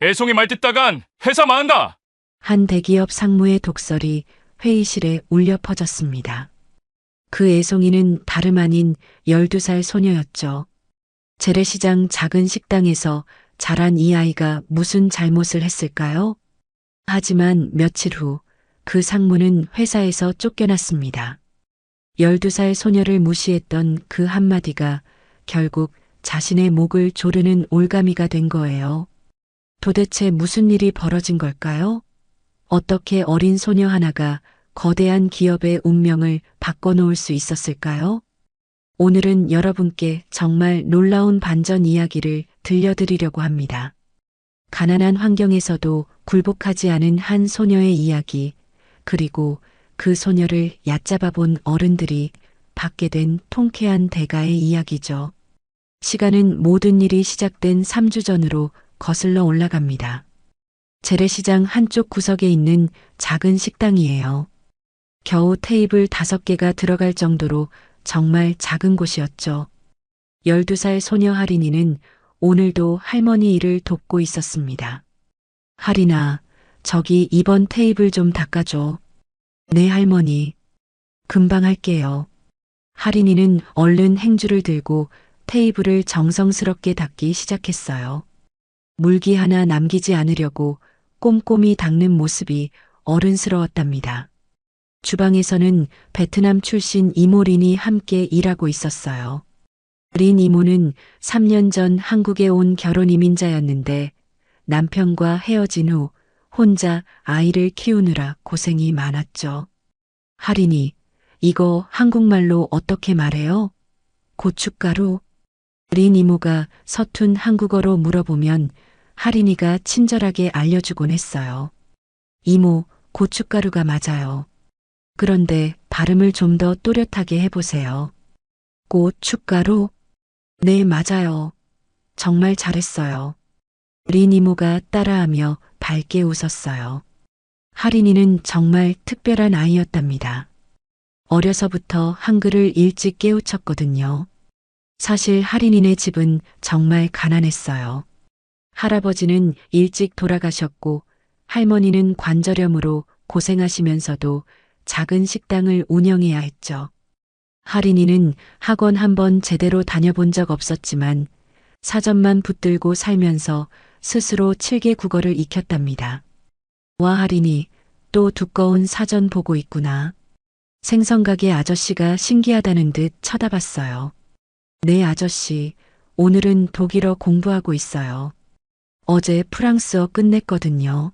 애송이 말 듣다간 회사 망한다. 한 대기업 상무의 독설이 회의실에 울려 퍼졌습니다. 그 애송이는 다름 아닌 12살 소녀였죠. 재래시장 작은 식당에서 자란 이 아이가 무슨 잘못을 했을까요? 하지만 며칠 후 그 상무는 회사에서 쫓겨났습니다. 12살 소녀를 무시했던 그 한마디가 결국 자신의 목을 조르는 올가미가 된 거예요. 도대체 무슨 일이 벌어진 걸까요? 어떻게 어린 소녀 하나가 거대한 기업의 운명을 바꿔놓을 수 있었을까요? 오늘은 여러분께 정말 놀라운 반전 이야기를 들려드리려고 합니다. 가난한 환경에서도 굴복하지 않은 한 소녀의 이야기, 그리고 그 소녀를 얕잡아 본 어른들이 받게 된 통쾌한 대가의 이야기죠. 시간은 모든 일이 시작된 3주 전으로 거슬러 올라갑니다. 재래시장 한쪽 구석에 있는 작은 식당이에요. 겨우 테이블 5개가 들어갈 정도로 정말 작은 곳이었죠. 12살 소녀 하린이는 오늘도 할머니 일을 돕고 있었습니다. 하린아, 저기 이번 테이블 좀 닦아줘. 네, 할머니. 금방 할게요. 하린이는 얼른 행주를 들고 테이블을 정성스럽게 닦기 시작했어요. 물기 하나 남기지 않으려고 꼼꼼히 닦는 모습이 어른스러웠답니다. 주방에서는 베트남 출신 이모 린이 함께 일하고 있었어요. 린 이모는 3년 전 한국에 온 결혼 이민자였는데 남편과 헤어진 후 혼자 아이를 키우느라 고생이 많았죠. 하린이, 이거 한국말로 어떻게 말해요? 고춧가루? 린 이모가 서툰 한국어로 물어보면 하린이가 친절하게 알려주곤 했어요. 이모, 고춧가루가 맞아요. 그런데 발음을 좀 더 또렷하게 해보세요. 고춧가루? 네, 맞아요. 정말 잘했어요. 린 이모가 따라하며 밝게 웃었어요. 하린이는 정말 특별한 아이였답니다. 어려서부터 한글을 일찍 깨우쳤거든요. 사실 하린이네 집은 정말 가난했어요. 할아버지는 일찍 돌아가셨고 할머니는 관절염으로 고생하시면서도 작은 식당을 운영해야 했죠. 하린이는 학원 한번 제대로 다녀본 적 없었지만 사전만 붙들고 살면서 스스로 7개 국어를 익혔답니다. 와, 하린이, 또 두꺼운 사전 보고 있구나. 생선가게 아저씨가 신기하다는 듯 쳐다봤어요. 네, 아저씨, 오늘은 독일어 공부하고 있어요. 어제 프랑스어 끝냈거든요.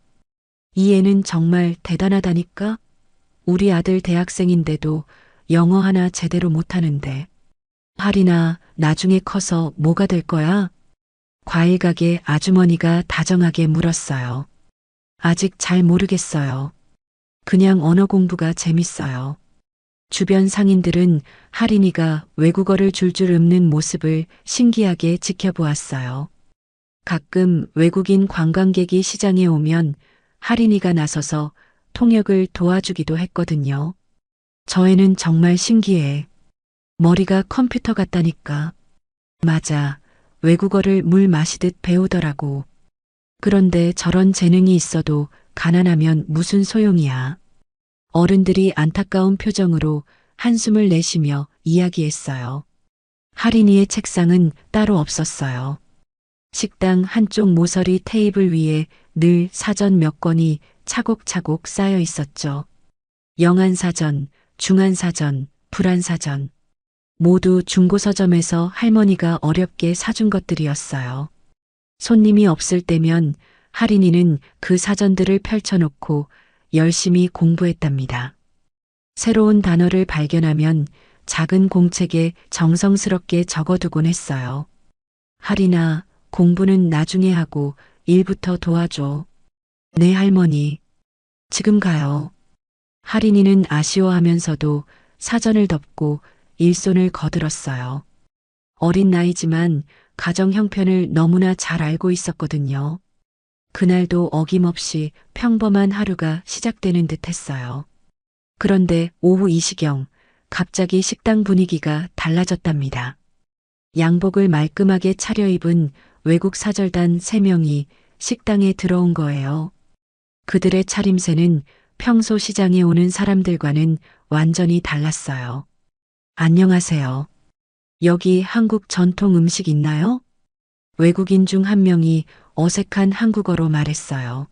이 애는 정말 대단하다니까? 우리 아들 대학생인데도 영어 하나 제대로 못하는데. 하린아, 나중에 커서 뭐가 될 거야? 과일 가게 아주머니가 다정하게 물었어요. 아직 잘 모르겠어요. 그냥 언어 공부가 재밌어요. 주변 상인들은 하린이가 외국어를 줄줄 읊는 모습을 신기하게 지켜보았어요. 가끔 외국인 관광객이 시장에 오면 하린이가 나서서 통역을 도와주기도 했거든요. 저 애는 정말 신기해. 머리가 컴퓨터 같다니까. 맞아. 외국어를 물 마시듯 배우더라고. 그런데 저런 재능이 있어도 가난하면 무슨 소용이야. 어른들이 안타까운 표정으로 한숨을 내쉬며 이야기했어요. 하린이의 책상은 따로 없었어요. 식당 한쪽 모서리 테이블 위에 늘 사전 몇 권이 차곡차곡 쌓여 있었죠. 영안사전, 중안사전, 불안사전. 모두 중고서점에서 할머니가 어렵게 사준 것들이었어요. 손님이 없을 때면 하린이는 그 사전들을 펼쳐놓고 열심히 공부했답니다. 새로운 단어를 발견하면 작은 공책에 정성스럽게 적어두곤 했어요. 하린아, 공부는 나중에 하고 일부터 도와줘. 네, 할머니. 지금 가요. 하린이는 아쉬워하면서도 사전을 덮고 일손을 거들었어요. 어린 나이지만 가정 형편을 너무나 잘 알고 있었거든요. 그날도 어김없이 평범한 하루가 시작되는 듯 했어요. 그런데 오후 2시경 갑자기 식당 분위기가 달라졌답니다. 양복을 말끔하게 차려입은 외국 사절단 3명이 식당에 들어온 거예요. 그들의 차림새는 평소 시장에 오는 사람들과는 완전히 달랐어요. 안녕하세요. 여기 한국 전통 음식 있나요? 외국인 중 한 명이 어색한 한국어로 말했어요.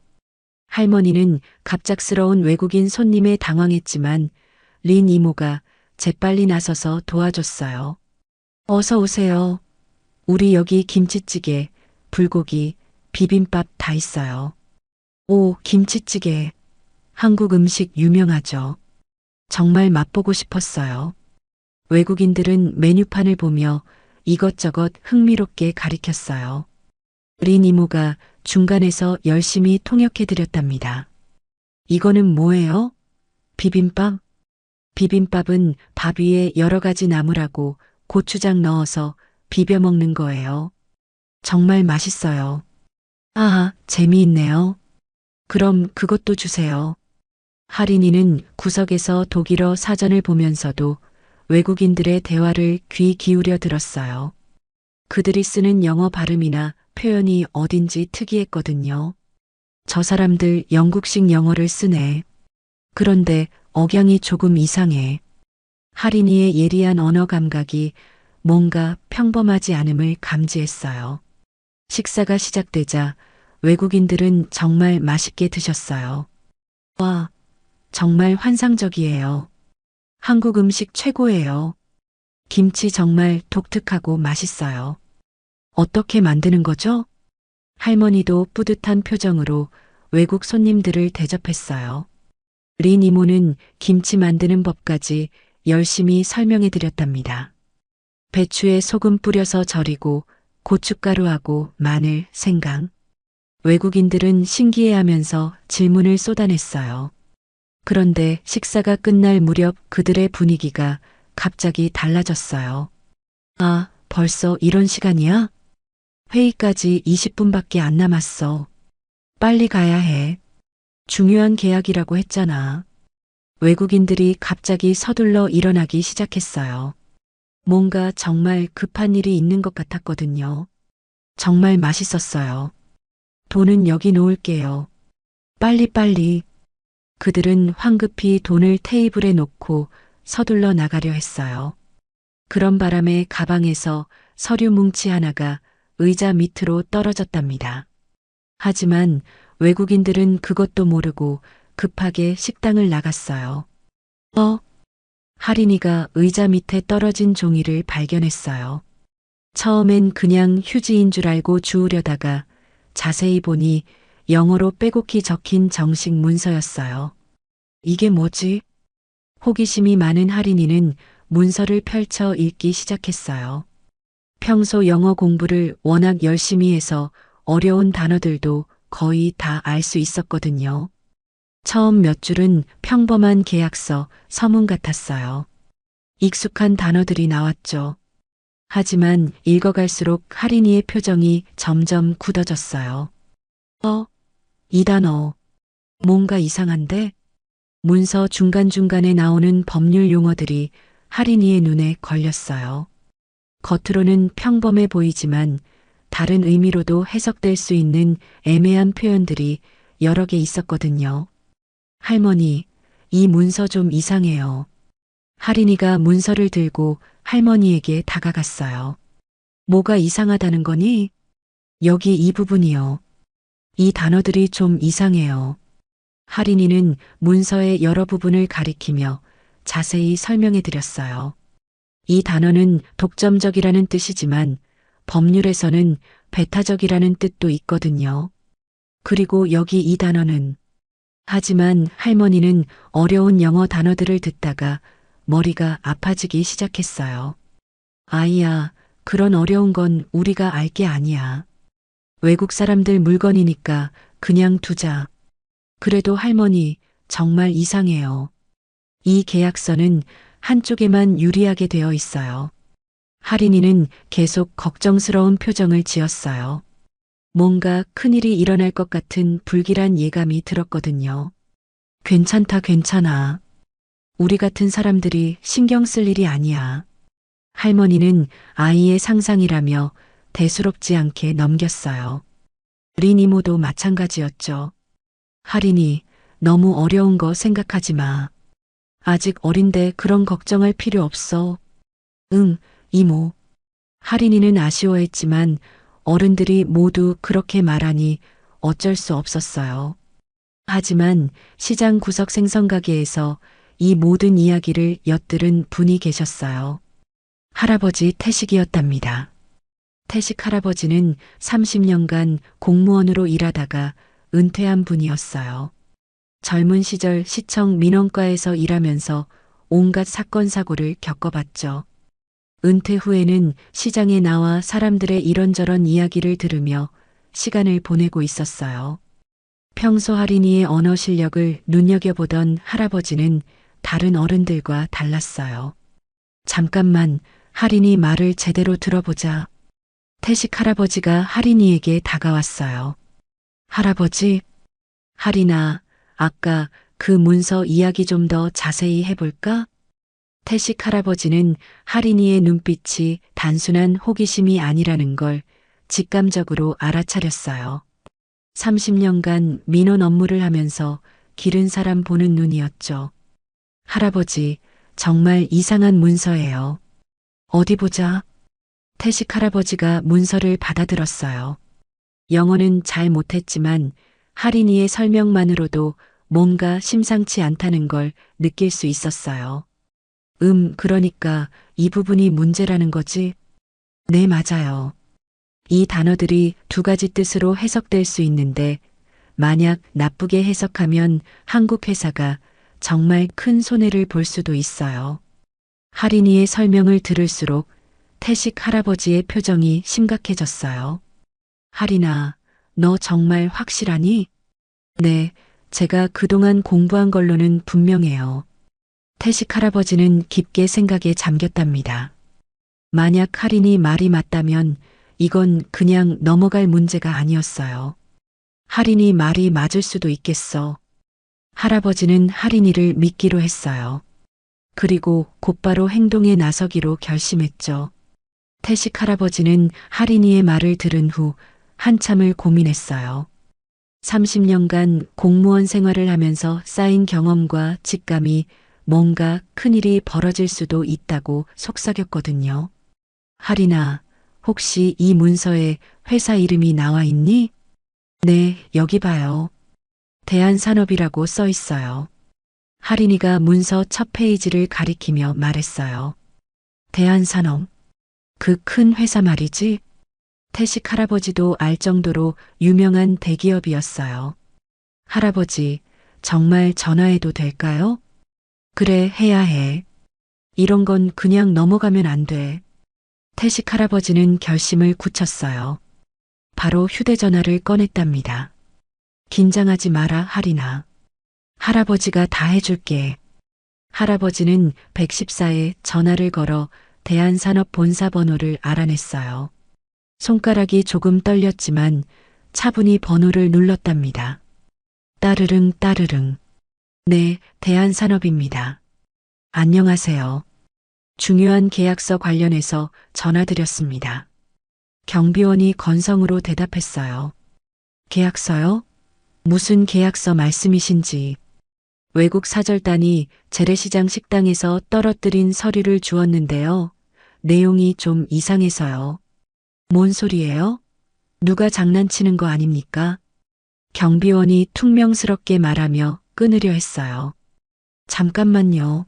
할머니는 갑작스러운 외국인 손님에 당황했지만 린 이모가 재빨리 나서서 도와줬어요. 어서 오세요. 우리 여기 김치찌개, 불고기, 비빔밥 다 있어요. 오, 김치찌개. 한국 음식 유명하죠. 정말 맛보고 싶었어요. 외국인들은 메뉴판을 보며 이것저것 흥미롭게 가리켰어요. 린 이모가 중간에서 열심히 통역해 드렸답니다. 이거는 뭐예요? 비빔밥? 비빔밥은 밥 위에 여러 가지 나물하고 고추장 넣어서 비벼 먹는 거예요. 정말 맛있어요. 아하, 재미있네요. 그럼 그것도 주세요. 할인이는 구석에서 독일어 사전을 보면서도 외국인들의 대화를 귀 기울여 들었어요. 그들이 쓰는 영어 발음이나 표현이 어딘지 특이했거든요. 저 사람들 영국식 영어를 쓰네. 그런데 억양이 조금 이상해. 할인이의 예리한 언어 감각이 뭔가 평범하지 않음을 감지했어요. 식사가 시작되자 외국인들은 정말 맛있게 드셨어요. 와, 정말 환상적이에요. 한국 음식 최고예요. 김치 정말 독특하고 맛있어요. 어떻게 만드는 거죠? 할머니도 뿌듯한 표정으로 외국 손님들을 대접했어요. 린 이모는 김치 만드는 법까지 열심히 설명해 드렸답니다. 배추에 소금 뿌려서 절이고 고춧가루하고 마늘, 생강. 외국인들은 신기해하면서 질문을 쏟아냈어요. 그런데 식사가 끝날 무렵 그들의 분위기가 갑자기 달라졌어요. 아, 벌써 이런 시간이야? 회의까지 20분밖에 안 남았어. 빨리 가야 해. 중요한 계약이라고 했잖아. 외국인들이 갑자기 서둘러 일어나기 시작했어요. 뭔가 정말 급한 일이 있는 것 같았거든요. 정말 맛있었어요. 돈은 여기 놓을게요. 빨리빨리. 그들은 황급히 돈을 테이블에 놓고 서둘러 나가려 했어요. 그런 바람에 가방에서 서류 뭉치 하나가 의자 밑으로 떨어졌답니다. 하지만 외국인들은 그것도 모르고 급하게 식당을 나갔어요. 할인이가 의자 밑에 떨어진 종이를 발견했어요. 처음엔 그냥 휴지인 줄 알고 주우려다가 자세히 보니 영어로 빼곡히 적힌 정식 문서였어요. 이게 뭐지? 호기심이 많은 할인이는 문서를 펼쳐 읽기 시작했어요. 평소 영어 공부를 워낙 열심히 해서 어려운 단어들도 거의 다 알 수 있었거든요. 처음 몇 줄은 평범한 계약서, 서문 같았어요. 익숙한 단어들이 나왔죠. 하지만 읽어갈수록 할인이의 표정이 점점 굳어졌어요. 이 단어. 뭔가 이상한데? 문서 중간중간에 나오는 법률 용어들이 할인이의 눈에 걸렸어요. 겉으로는 평범해 보이지만 다른 의미로도 해석될 수 있는 애매한 표현들이 여러 개 있었거든요. 할머니, 이 문서 좀 이상해요. 할인이가 문서를 들고 할머니에게 다가갔어요. 뭐가 이상하다는 거니? 여기 이 부분이요. 이 단어들이 좀 이상해요. 할인이는 문서의 여러 부분을 가리키며 자세히 설명해 드렸어요. 이 단어는 독점적이라는 뜻이지만 법률에서는 배타적이라는 뜻도 있거든요. 그리고 여기 이 단어는 하지만 할머니는 어려운 영어 단어들을 듣다가 머리가 아파지기 시작했어요. 아이야, 그런 어려운 건 우리가 알 게 아니야. 외국 사람들 물건이니까 그냥 두자. 그래도 할머니, 정말 이상해요. 이 계약서는 한쪽에만 유리하게 되어 있어요. 할인이는 계속 걱정스러운 표정을 지었어요. 뭔가 큰일이 일어날 것 같은 불길한 예감이 들었거든요. 괜찮다, 괜찮아. 우리 같은 사람들이 신경 쓸 일이 아니야. 할머니는 아이의 상상이라며 대수롭지 않게 넘겼어요. 린 이모도 마찬가지였죠. 할인이 너무 어려운 거 생각하지 마. 아직 어린데 그런 걱정할 필요 없어. 응, 이모. 할인이는 아쉬워했지만 어른들이 모두 그렇게 말하니 어쩔 수 없었어요. 하지만 시장 구석 생선가게에서 이 모든 이야기를 엿들은 분이 계셨어요. 할아버지 태식이었답니다. 태식 할아버지는 30년간 공무원으로 일하다가 은퇴한 분이었어요. 젊은 시절 시청 민원과에서 일하면서 온갖 사건 사고를 겪어봤죠. 은퇴 후에는 시장에 나와 사람들의 이런저런 이야기를 들으며 시간을 보내고 있었어요. 평소 할인이의 언어 실력을 눈여겨보던 할아버지는 다른 어른들과 달랐어요. 잠깐만, 할인이 말을 제대로 들어보자. 태식 할아버지가 할인이에게 다가왔어요. 할아버지, 할인아, 아까 그 문서 이야기 좀 더 자세히 해볼까? 태식 할아버지는 할인이의 눈빛이 단순한 호기심이 아니라는 걸 직감적으로 알아차렸어요. 30년간 민원 업무를 하면서 기른 사람 보는 눈이었죠. 할아버지, 정말 이상한 문서예요. 어디 보자. 태식 할아버지가 문서를 받아들었어요. 영어는 잘 못했지만 할인이의 설명만으로도 뭔가 심상치 않다는 걸 느낄 수 있었어요. 그러니까 이 부분이 문제라는 거지? 네, 맞아요. 이 단어들이 두 가지 뜻으로 해석될 수 있는데 만약 나쁘게 해석하면 한국 회사가 정말 큰 손해를 볼 수도 있어요. 할인이의 설명을 들을수록 태식 할아버지의 표정이 심각해졌어요. 할인아, 너 정말 확실하니? 네, 제가 그동안 공부한 걸로는 분명해요. 태식 할아버지는 깊게 생각에 잠겼답니다. 만약 할인이 말이 맞다면 이건 그냥 넘어갈 문제가 아니었어요. 할인이 말이 맞을 수도 있겠어. 할아버지는 할인이를 믿기로 했어요. 그리고 곧바로 행동에 나서기로 결심했죠. 태식 할아버지는 할인이의 말을 들은 후 한참을 고민했어요. 30년간 공무원 생활을 하면서 쌓인 경험과 직감이 뭔가 큰일이 벌어질 수도 있다고 속삭였거든요. 할인아, 혹시 이 문서에 회사 이름이 나와 있니? 네, 여기 봐요. 대한산업이라고 써 있어요. 할인이가 문서 첫 페이지를 가리키며 말했어요. 대한산업. 그 큰 회사 말이지? 태식 할아버지도 알 정도로 유명한 대기업이었어요. 할아버지, 정말 전화해도 될까요? 그래, 해야 해. 이런 건 그냥 넘어가면 안 돼. 태식 할아버지는 결심을 굳혔어요. 바로 휴대전화를 꺼냈답니다. 긴장하지 마라, 할인아. 할아버지가 다 해줄게. 할아버지는 114에 전화를 걸어 대한산업 본사 번호를 알아냈어요. 손가락이 조금 떨렸지만 차분히 번호를 눌렀답니다. 따르릉 따르릉. 네, 대한산업입니다. 안녕하세요. 중요한 계약서 관련해서 전화드렸습니다. 경비원이 건성으로 대답했어요. 계약서요? 무슨 계약서 말씀이신지. 외국 사절단이 재래시장 식당에서 떨어뜨린 서류를 주었는데요. 내용이 좀 이상해서요. 뭔 소리예요? 누가 장난치는 거 아닙니까? 경비원이 퉁명스럽게 말하며 끊으려 했어요. 잠깐만요.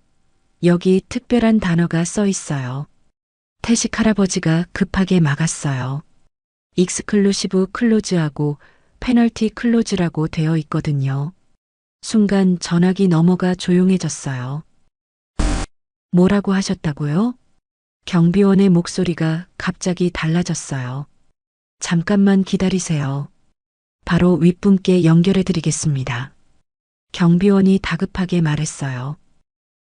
여기 특별한 단어가 써 있어요. 태식 할아버지가 급하게 막았어요. 익스클루시브 클로즈하고 페널티 클로즈라고 되어 있거든요. 순간 전화기 너머가 조용해졌어요. 뭐라고 하셨다고요? 경비원의 목소리가 갑자기 달라졌어요. 잠깐만 기다리세요. 바로 윗분께 연결해 드리겠습니다. 경비원이 다급하게 말했어요.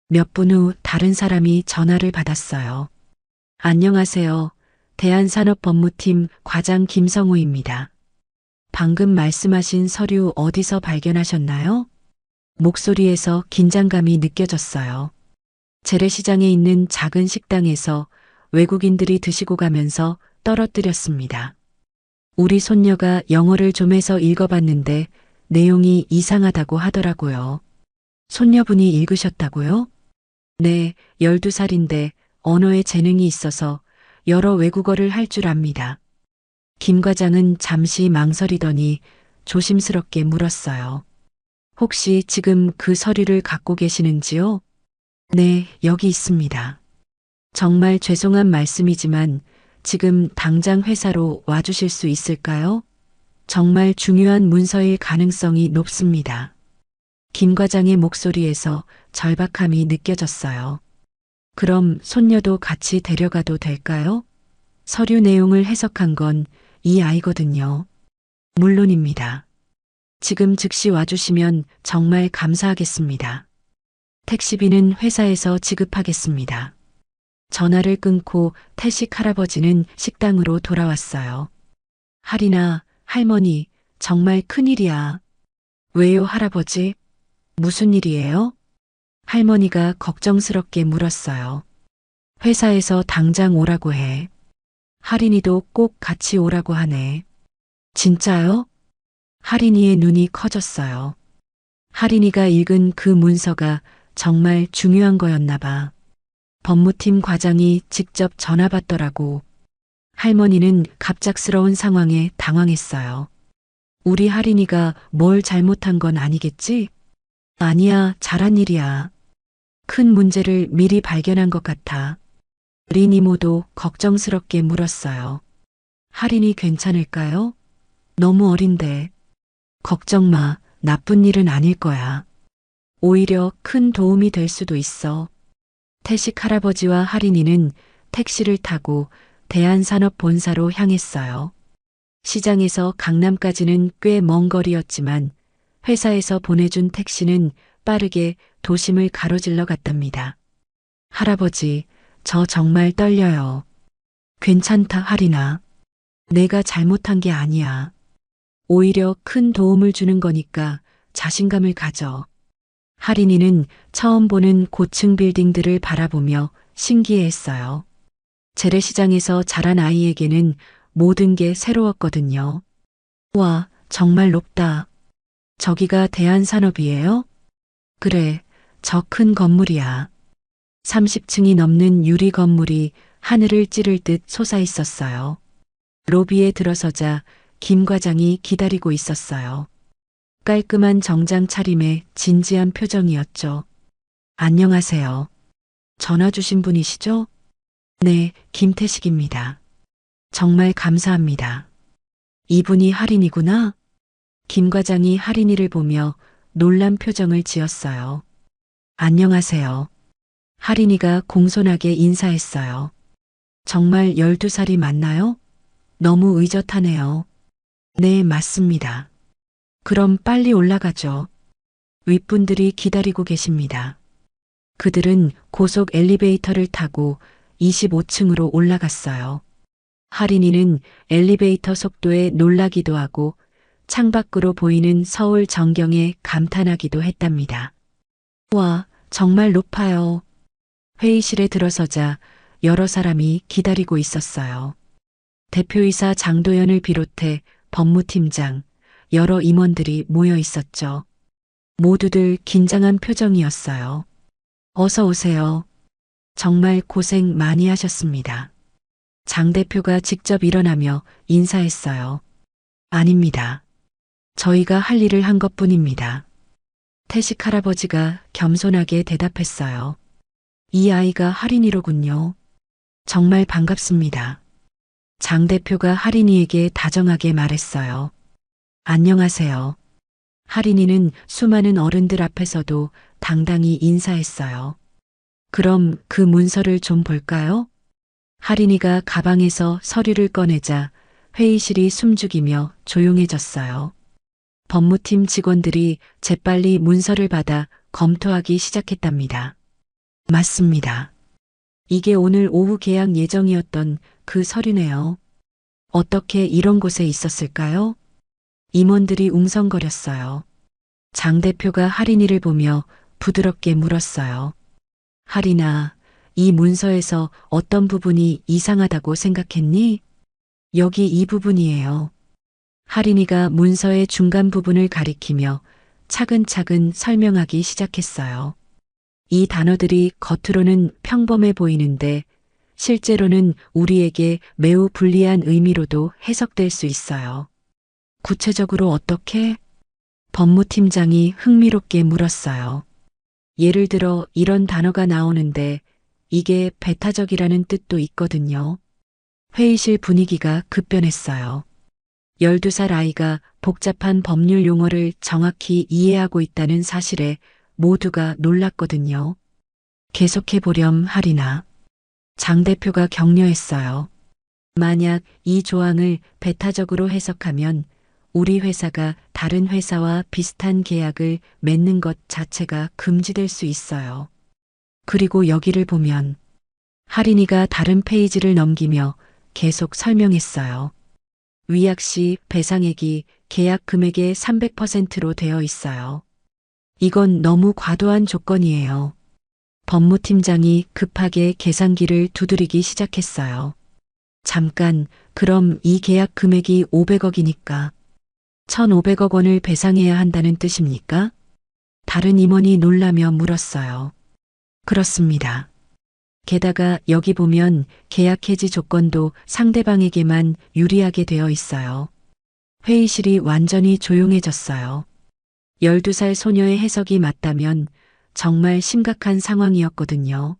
몇 분 후 다른 사람이 전화를 받았어요. 안녕하세요. 대한산업법무팀 과장 김성우입니다. 방금 말씀하신 서류 어디서 발견하셨나요? 목소리에서 긴장감이 느껴졌어요. 재래시장에 있는 작은 식당에서 외국인들이 드시고 가면서 떨어뜨렸습니다. 우리 손녀가 영어를 좀 해서 읽어봤는데 내용이 이상하다고 하더라고요. 손녀분이 읽으셨다고요? 네, 12살인데 언어에 재능이 있어서 여러 외국어를 할 줄 압니다. 김 과장은 잠시 망설이더니 조심스럽게 물었어요. 혹시 지금 그 서류를 갖고 계시는지요? 네, 여기 있습니다. 정말 죄송한 말씀이지만 지금 당장 회사로 와주실 수 있을까요? 정말 중요한 문서일 가능성이 높습니다. 김 과장의 목소리에서 절박함이 느껴졌어요. 그럼 손녀도 같이 데려가도 될까요? 서류 내용을 해석한 건 이 아이거든요. 물론입니다. 지금 즉시 와주시면 정말 감사하겠습니다. 택시비는 회사에서 지급하겠습니다. 전화를 끊고 태식 할아버지는 식당으로 돌아왔어요. 할인아, 할머니, 정말 큰일이야. 왜요, 할아버지? 무슨 일이에요? 할머니가 걱정스럽게 물었어요. 회사에서 당장 오라고 해. 할인이도 꼭 같이 오라고 하네. 진짜요? 할인이의 눈이 커졌어요. 할인이가 읽은 그 문서가 정말 중요한 거였나 봐. 법무팀 과장이 직접 전화 받더라고. 할머니는 갑작스러운 상황에 당황했어요. 우리 할인이가 뭘 잘못한 건 아니겠지? 아니야, 잘한 일이야. 큰 문제를 미리 발견한 것 같아. 린 이모도 걱정스럽게 물었어요. 할인이 괜찮을까요? 너무 어린데. 걱정 마, 나쁜 일은 아닐 거야. 오히려 큰 도움이 될 수도 있어. 태식 할아버지와 할인이는 택시를 타고 대한산업본사로 향했어요. 시장에서 강남까지는 꽤 먼 거리였지만 회사에서 보내준 택시는 빠르게 도심을 가로질러 갔답니다. 할아버지, 저 정말 떨려요. 괜찮다, 할인아. 내가 잘못한 게 아니야. 오히려 큰 도움을 주는 거니까 자신감을 가져. 할인이는 처음 보는 고층 빌딩들을 바라보며 신기해했어요. 재래시장에서 자란 아이에게는 모든 게 새로웠거든요. 와, 정말 높다. 저기가 대한산업이에요? 그래, 저 큰 건물이야. 30층이 넘는 유리 건물이 하늘을 찌를 듯 솟아 있었어요. 로비에 들어서자 김 과장이 기다리고 있었어요. 깔끔한 정장 차림에 진지한 표정이었죠. 안녕하세요. 전화 주신 분이시죠? 네, 김태식입니다. 정말 감사합니다. 이분이 할인이구나. 김 과장이 할인이를 보며 놀란 표정을 지었어요. 안녕하세요. 할인이가 공손하게 인사했어요. 정말 12살이 맞나요? 너무 의젓하네요. 네, 맞습니다. 그럼 빨리 올라가죠. 윗분들이 기다리고 계십니다. 그들은 고속 엘리베이터를 타고 25층으로 올라갔어요. 할인이는 엘리베이터 속도에 놀라기도 하고 창밖으로 보이는 서울 전경에 감탄하기도 했답니다. 와, 정말 높아요. 회의실에 들어서자 여러 사람이 기다리고 있었어요. 대표이사 장도연을 비롯해 법무팀장, 여러 임원들이 모여 있었죠. 모두들 긴장한 표정이었어요. 어서 오세요. 정말 고생 많이 하셨습니다. 장 대표가 직접 일어나며 인사했어요. 아닙니다. 저희가 할 일을 한 것뿐입니다. 태식 할아버지가 겸손하게 대답했어요. 이 아이가 할인이로군요. 정말 반갑습니다. 장 대표가 할인이에게 다정하게 말했어요. 안녕하세요. 할인이는 수많은 어른들 앞에서도 당당히 인사했어요. 그럼 그 문서를 좀 볼까요? 할인이가 가방에서 서류를 꺼내자 회의실이 숨죽이며 조용해졌어요. 법무팀 직원들이 재빨리 문서를 받아 검토하기 시작했답니다. 맞습니다. 이게 오늘 오후 개학 예정이었던 그 서류네요. 어떻게 이런 곳에 있었을까요? 임원들이 웅성거렸어요. 장 대표가 할인이를 보며 부드럽게 물었어요. 할인아, 이 문서에서 어떤 부분이 이상하다고 생각했니? 여기 이 부분이에요. 할인이가 문서의 중간 부분을 가리키며 차근차근 설명하기 시작했어요. 이 단어들이 겉으로는 평범해 보이는데 실제로는 우리에게 매우 불리한 의미로도 해석될 수 있어요. 구체적으로 어떻게? 법무팀장이 흥미롭게 물었어요. 예를 들어 이런 단어가 나오는데 이게 배타적이라는 뜻도 있거든요. 회의실 분위기가 급변했어요. 12살 아이가 복잡한 법률 용어를 정확히 이해하고 있다는 사실에 모두가 놀랐거든요. 계속해보렴 할인아. 장 대표가 격려했어요. 만약 이 조항을 배타적으로 해석하면 우리 회사가 다른 회사와 비슷한 계약을 맺는 것 자체가 금지될 수 있어요. 그리고 여기를 보면 할인이가 다른 페이지를 넘기며 계속 설명했어요. 위약 시 배상액이 계약 금액의 300%로 되어 있어요. 이건 너무 과도한 조건이에요. 법무팀장이 급하게 계산기를 두드리기 시작했어요. 잠깐, 그럼 이 계약 금액이 500억이니까 1,500억 원을 배상해야 한다는 뜻입니까? 다른 임원이 놀라며 물었어요. 그렇습니다. 게다가 여기 보면 계약 해지 조건도 상대방에게만 유리하게 되어 있어요. 회의실이 완전히 조용해졌어요. 12살 소녀의 해석이 맞다면 정말 심각한 상황이었거든요.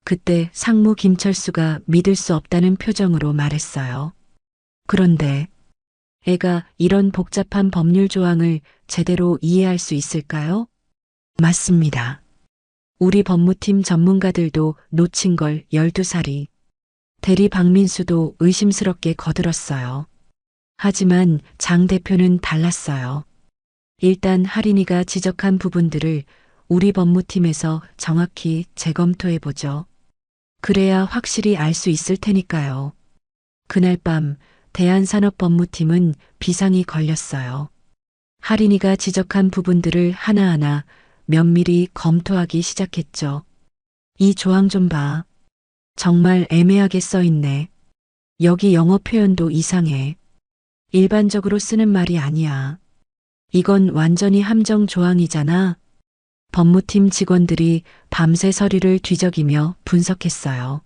그때 상무 김철수가 믿을 수 없다는 표정으로 말했어요. 그런데 애가 이런 복잡한 법률 조항을 제대로 이해할 수 있을까요? 맞습니다. 우리 법무팀 전문가들도 놓친 걸 12살이. 대리 박민수도 의심스럽게 거들었어요. 하지만 장 대표는 달랐어요. 일단 할인이가 지적한 부분들을 우리 법무팀에서 정확히 재검토해보죠. 그래야 확실히 알 수 있을 테니까요. 그날 밤 대한산업법무팀은 비상이 걸렸어요. 할인이가 지적한 부분들을 하나하나 면밀히 검토하기 시작했죠. 이 조항 좀 봐. 정말 애매하게 써 있네. 여기 영어 표현도 이상해. 일반적으로 쓰는 말이 아니야. 이건 완전히 함정 조항이잖아. 법무팀 직원들이 밤새 서류를 뒤적이며 분석했어요.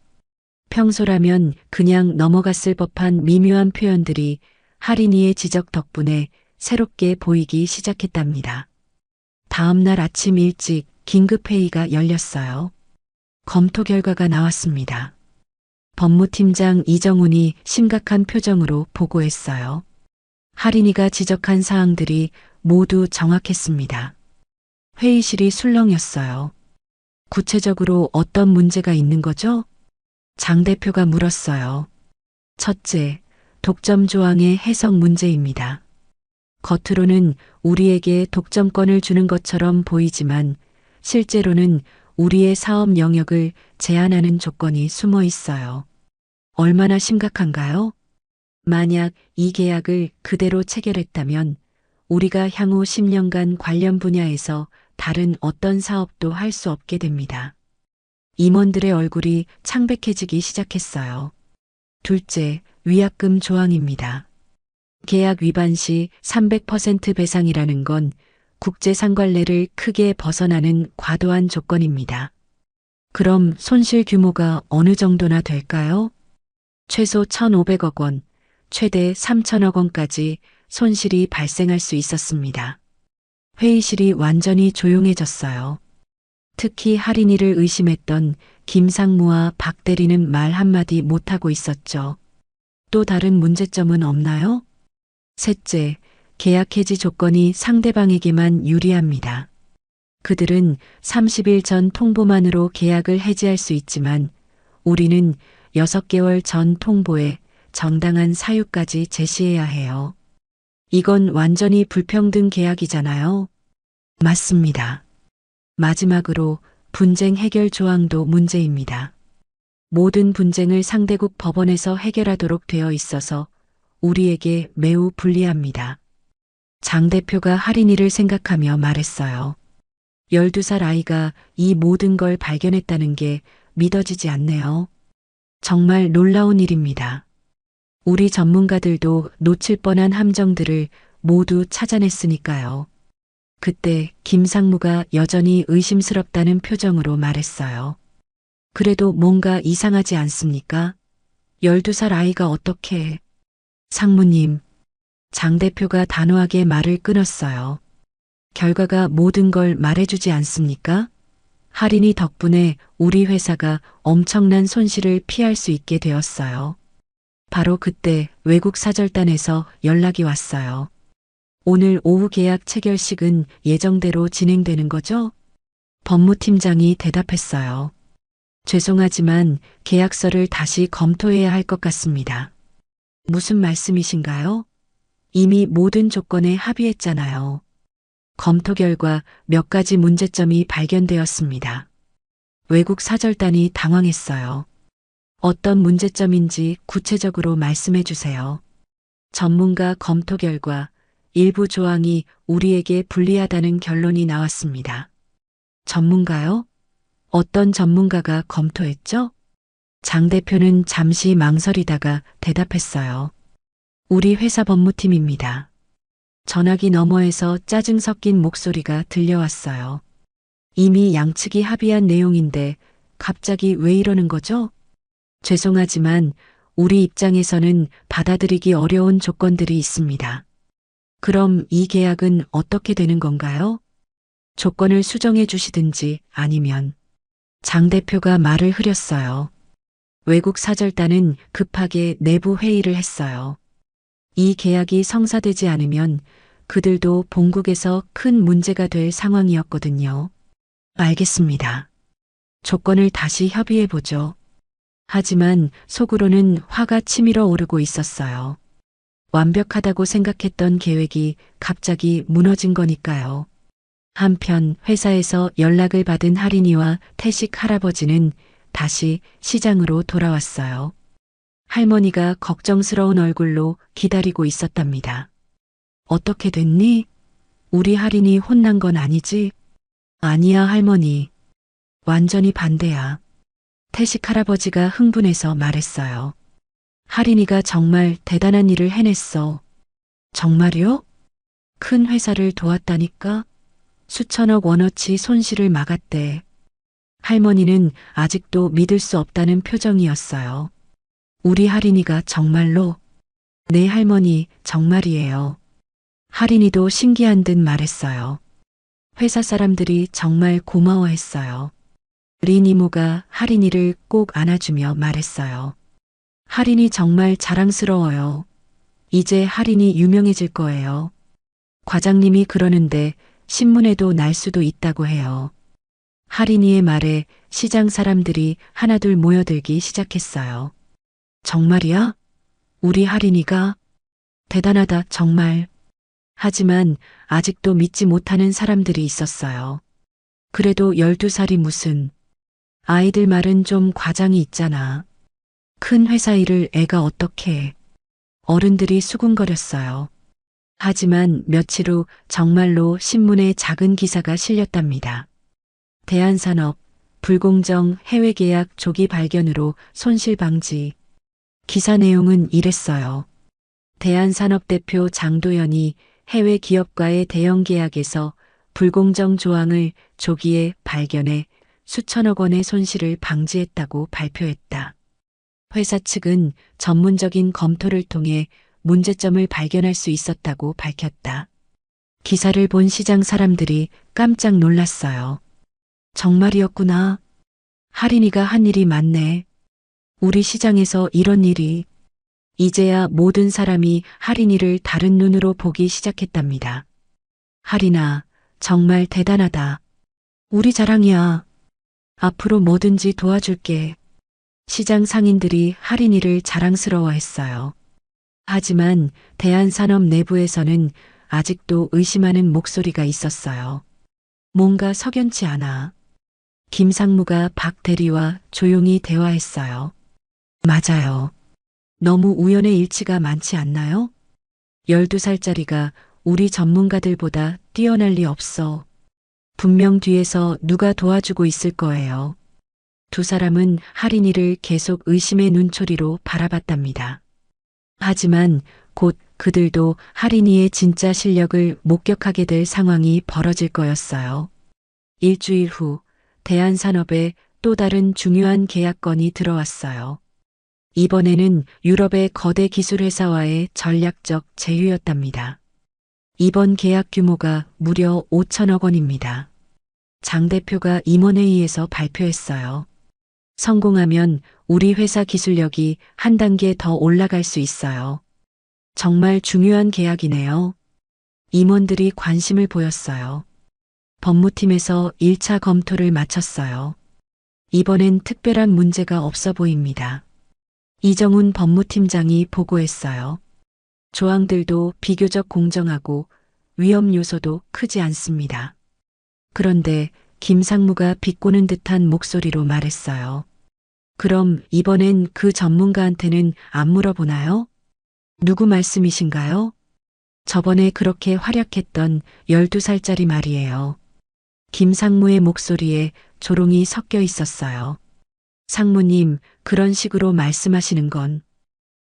평소라면 그냥 넘어갔을 법한 미묘한 표현들이 할인이의 지적 덕분에 새롭게 보이기 시작했답니다. 다음 날 아침 일찍 긴급회의가 열렸어요. 검토 결과가 나왔습니다. 법무팀장 이정훈이 심각한 표정으로 보고했어요. 할인이가 지적한 사항들이 모두 정확했습니다. 회의실이 술렁였어요. 구체적으로 어떤 문제가 있는 거죠? 장 대표가 물었어요. 첫째, 독점 조항의 해석 문제입니다. 겉으로는 우리에게 독점권을 주는 것처럼 보이지만 실제로는 우리의 사업 영역을 제한하는 조건이 숨어 있어요. 얼마나 심각한가요? 만약 이 계약을 그대로 체결했다면 우리가 향후 10년간 관련 분야에서 다른 어떤 사업도 할 수 없게 됩니다. 임원들의 얼굴이 창백해지기 시작했어요. 둘째, 위약금 조항입니다. 계약 위반 시 300% 배상이라는 건 국제상관례를 크게 벗어나는 과도한 조건입니다. 그럼 손실 규모가 어느 정도나 될까요? 최소 1,500억 원, 최대 3,000억 원까지 손실이 발생할 수 있었습니다. 회의실이 완전히 조용해졌어요. 특히 할인이를 의심했던 김상무와 박 대리는 말 한마디 못하고 있었죠. 또 다른 문제점은 없나요? 셋째, 계약 해지 조건이 상대방에게만 유리합니다. 그들은 30일 전 통보만으로 계약을 해지할 수 있지만 우리는 6개월 전 통보에 정당한 사유까지 제시해야 해요. 이건 완전히 불평등 계약이잖아요. 맞습니다. 마지막으로 분쟁 해결 조항도 문제입니다. 모든 분쟁을 상대국 법원에서 해결하도록 되어 있어서 우리에게 매우 불리합니다. 장 대표가 할인이를 생각하며 말했어요. 12살 아이가 이 모든 걸 발견했다는 게 믿어지지 않네요. 정말 놀라운 일입니다. 우리 전문가들도 놓칠 뻔한 함정들을 모두 찾아냈으니까요. 그때 김상무가 여전히 의심스럽다는 표정으로 말했어요. 그래도 뭔가 이상하지 않습니까? 12살 아이가 어떻게... 상무님, 장 대표가 단호하게 말을 끊었어요. 결과가 모든 걸 말해주지 않습니까? 할인이 덕분에 우리 회사가 엄청난 손실을 피할 수 있게 되었어요. 바로 그때 외국 사절단에서 연락이 왔어요. 오늘 오후 계약 체결식은 예정대로 진행되는 거죠? 법무팀장이 대답했어요. 죄송하지만 계약서를 다시 검토해야 할 것 같습니다. 무슨 말씀이신가요? 이미 모든 조건에 합의했잖아요. 검토 결과 몇 가지 문제점이 발견되었습니다. 외국 사절단이 당황했어요. 어떤 문제점인지 구체적으로 말씀해 주세요. 전문가 검토 결과 일부 조항이 우리에게 불리하다는 결론이 나왔습니다. 전문가요? 어떤 전문가가 검토했죠? 장 대표는 잠시 망설이다가 대답했어요. 우리 회사 법무팀입니다. 전화기 너머에서 짜증 섞인 목소리가 들려왔어요. 이미 양측이 합의한 내용인데 갑자기 왜 이러는 거죠? 죄송하지만 우리 입장에서는 받아들이기 어려운 조건들이 있습니다. 그럼 이 계약은 어떻게 되는 건가요? 조건을 수정해 주시든지 아니면... 장 대표가 말을 흐렸어요. 외국 사절단은 급하게 내부 회의를 했어요. 이 계약이 성사되지 않으면 그들도 본국에서 큰 문제가 될 상황이었거든요. 알겠습니다. 조건을 다시 협의해 보죠. 하지만 속으로는 화가 치밀어 오르고 있었어요. 완벽하다고 생각했던 계획이 갑자기 무너진 거니까요. 한편 회사에서 연락을 받은 할인이와 태식 할아버지는 다시 시장으로 돌아왔어요. 할머니가 걱정스러운 얼굴로 기다리고 있었답니다. 어떻게 됐니? 우리 할인이 혼난 건 아니지? 아니야, 할머니. 완전히 반대야. 태식 할아버지가 흥분해서 말했어요. 할인이가 정말 대단한 일을 해냈어. 정말요? 큰 회사를 도왔다니까? 수천억 원어치 손실을 막았대. 할머니는 아직도 믿을 수 없다는 표정이었어요. 우리 할인이가 정말로? 네, 할머니, 정말이에요. 할인이도 신기한 듯 말했어요. 회사 사람들이 정말 고마워했어요. 린 이모가 할인이를 꼭 안아주며 말했어요. 할인이 정말 자랑스러워요. 이제 할인이 유명해질 거예요. 과장님이 그러는데 신문에도 날 수도 있다고 해요. 할인이의 말에 시장 사람들이 하나둘 모여들기 시작했어요. 정말이야? 우리 할인이가? 대단하다, 정말. 하지만 아직도 믿지 못하는 사람들이 있었어요. 그래도 12살이 무슨... 아이들 말은 좀 과장이 있잖아. 큰 회사 일을 애가 어떻게 해. 어른들이 수군거렸어요. 하지만 며칠 후 정말로 신문에 작은 기사가 실렸답니다. 대한산업, 불공정 해외계약 조기 발견으로 손실 방지. 기사 내용은 이랬어요. 대한산업 대표 장도연이 해외 기업과의 대형 계약에서 불공정 조항을 조기에 발견해 수천억 원의 손실을 방지했다고 발표했다. 회사 측은 전문적인 검토를 통해 문제점을 발견할 수 있었다고 밝혔다. 기사를 본 시장 사람들이 깜짝 놀랐어요. 정말이었구나. 할인이가 한 일이 많네. 우리 시장에서 이런 일이... 이제야 모든 사람이 할인이를 다른 눈으로 보기 시작했답니다. 할인아, 정말 대단하다. 우리 자랑이야. 앞으로 뭐든지 도와줄게. 시장 상인들이 할인이를 자랑스러워했어요. 하지만 대한산업 내부에서는 아직도 의심하는 목소리가 있었어요. 뭔가 석연치 않아. 김상무가 박 대리와 조용히 대화했어요. 맞아요. 너무 우연의 일치가 많지 않나요? 12살짜리가 우리 전문가들보다 뛰어날 리 없어. 분명 뒤에서 누가 도와주고 있을 거예요. 두 사람은 할인이를 계속 의심의 눈초리로 바라봤답니다. 하지만 곧 그들도 할인이의 진짜 실력을 목격하게 될 상황이 벌어질 거였어요. 일주일 후 대한산업에 또 다른 중요한 계약건이 들어왔어요. 이번에는 유럽의 거대 기술회사와의 전략적 제휴였답니다. 이번 계약 규모가 무려 5천억 원입니다. 장 대표가 임원회의에서 발표했어요. 성공하면 우리 회사 기술력이 한 단계 더 올라갈 수 있어요. 정말 중요한 계약이네요. 임원들이 관심을 보였어요. 법무팀에서 1차 검토를 마쳤어요. 이번엔 특별한 문제가 없어 보입니다. 이정훈 법무팀장이 보고했어요. 조항들도 비교적 공정하고 위험 요소도 크지 않습니다. 그런데 김상무가 비꼬는 듯한 목소리로 말했어요. 그럼 이번엔 그 전문가한테는 안 물어보나요? 누구 말씀이신가요? 저번에 그렇게 활약했던 12살짜리 말이에요. 김상무의 목소리에 조롱이 섞여 있었어요. 상무님, 그런 식으로 말씀하시는 건.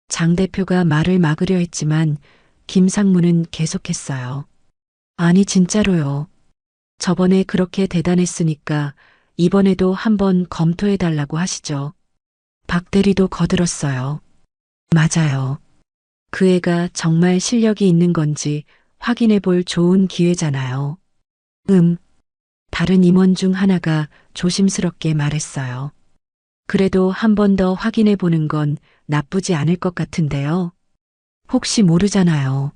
장 대표가 말을 막으려 했지만 김상무는 계속했어요. 아니, 진짜로요. 저번에 그렇게 대단했으니까 이번에도 한번 검토해 달라고 하시죠. 박 대리도 거들었어요. 맞아요. 그 애가 정말 실력이 있는 건지 확인해 볼 좋은 기회잖아요. 다른 임원 중 하나가 조심스럽게 말했어요. 그래도 한 번 더 확인해 보는 건 나쁘지 않을 것 같은데요. 혹시 모르잖아요.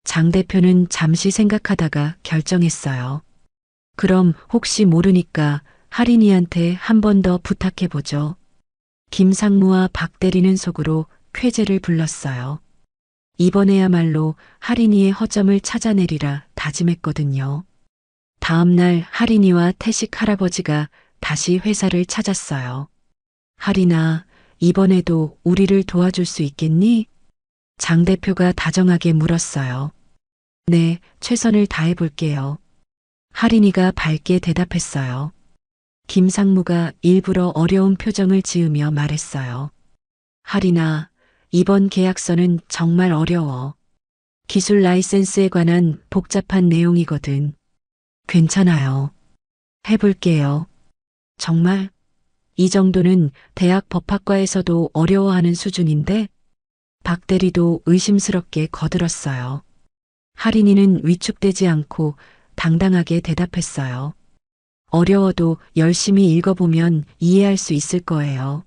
장 대표는 잠시 생각하다가 결정했어요. 그럼 혹시 모르니까 할인이한테 한 번 더 부탁해 보죠. 김상무와 박 대리는 속으로 쾌재를 불렀어요. 이번에야말로 할인이의 허점을 찾아내리라 다짐했거든요. 다음 날 할인이와 태식 할아버지가 다시 회사를 찾았어요. 할인아, 이번에도 우리를 도와줄 수 있겠니? 장 대표가 다정하게 물었어요. 네, 최선을 다해 볼게요. 할인이가 밝게 대답했어요. 김상무가 일부러 어려운 표정을 지으며 말했어요. 할인아, 이번 계약서는 정말 어려워. 기술 라이센스에 관한 복잡한 내용이거든. 괜찮아요. 해볼게요. 정말? 이 정도는 대학 법학과에서도 어려워하는 수준인데? 박 대리도 의심스럽게 거들었어요. 할인이는 위축되지 않고 당당하게 대답했어요. 어려워도 열심히 읽어보면 이해할 수 있을 거예요.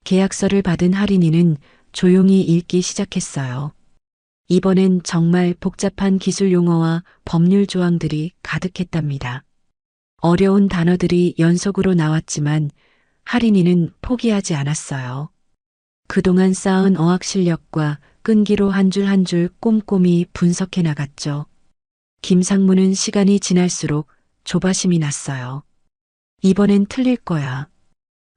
계약서를 받은 할인이는 조용히 읽기 시작했어요. 이번엔 정말 복잡한 기술 용어와 법률 조항들이 가득했답니다. 어려운 단어들이 연속으로 나왔지만 할인이는 포기하지 않았어요. 그동안 쌓은 어학 실력과 끈기로 한 줄 한 줄 꼼꼼히 분석해 나갔죠. 김상무는 시간이 지날수록 조바심이 났어요. 이번엔 틀릴 거야.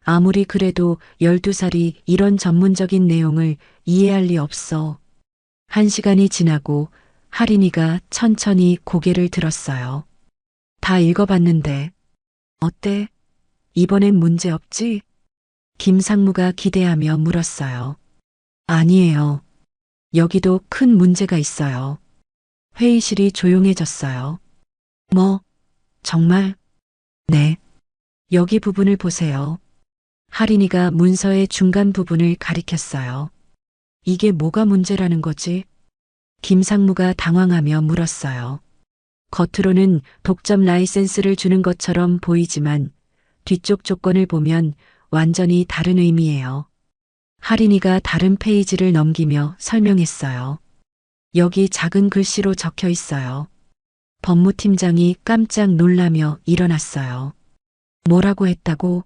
아무리 그래도 12살이 이런 전문적인 내용을 이해할 리 없어. 1시간이 지나고 할인이가 천천히 고개를 들었어요. 다 읽어봤는데. 어때? 이번엔 문제 없지? 김상무가 기대하며 물었어요. 아니에요. 여기도 큰 문제가 있어요. 회의실이 조용해졌어요. 뭐? 정말? 네. 여기 부분을 보세요. 할인이가 문서의 중간 부분을 가리켰어요. 이게 뭐가 문제라는 거지? 김상무가 당황하며 물었어요. 겉으로는 독점 라이센스를 주는 것처럼 보이지만 뒤쪽 조건을 보면 완전히 다른 의미예요. 할인이가 다른 페이지를 넘기며 설명했어요. 여기 작은 글씨로 적혀 있어요. 법무팀장이 깜짝 놀라며 일어났어요. 뭐라고 했다고?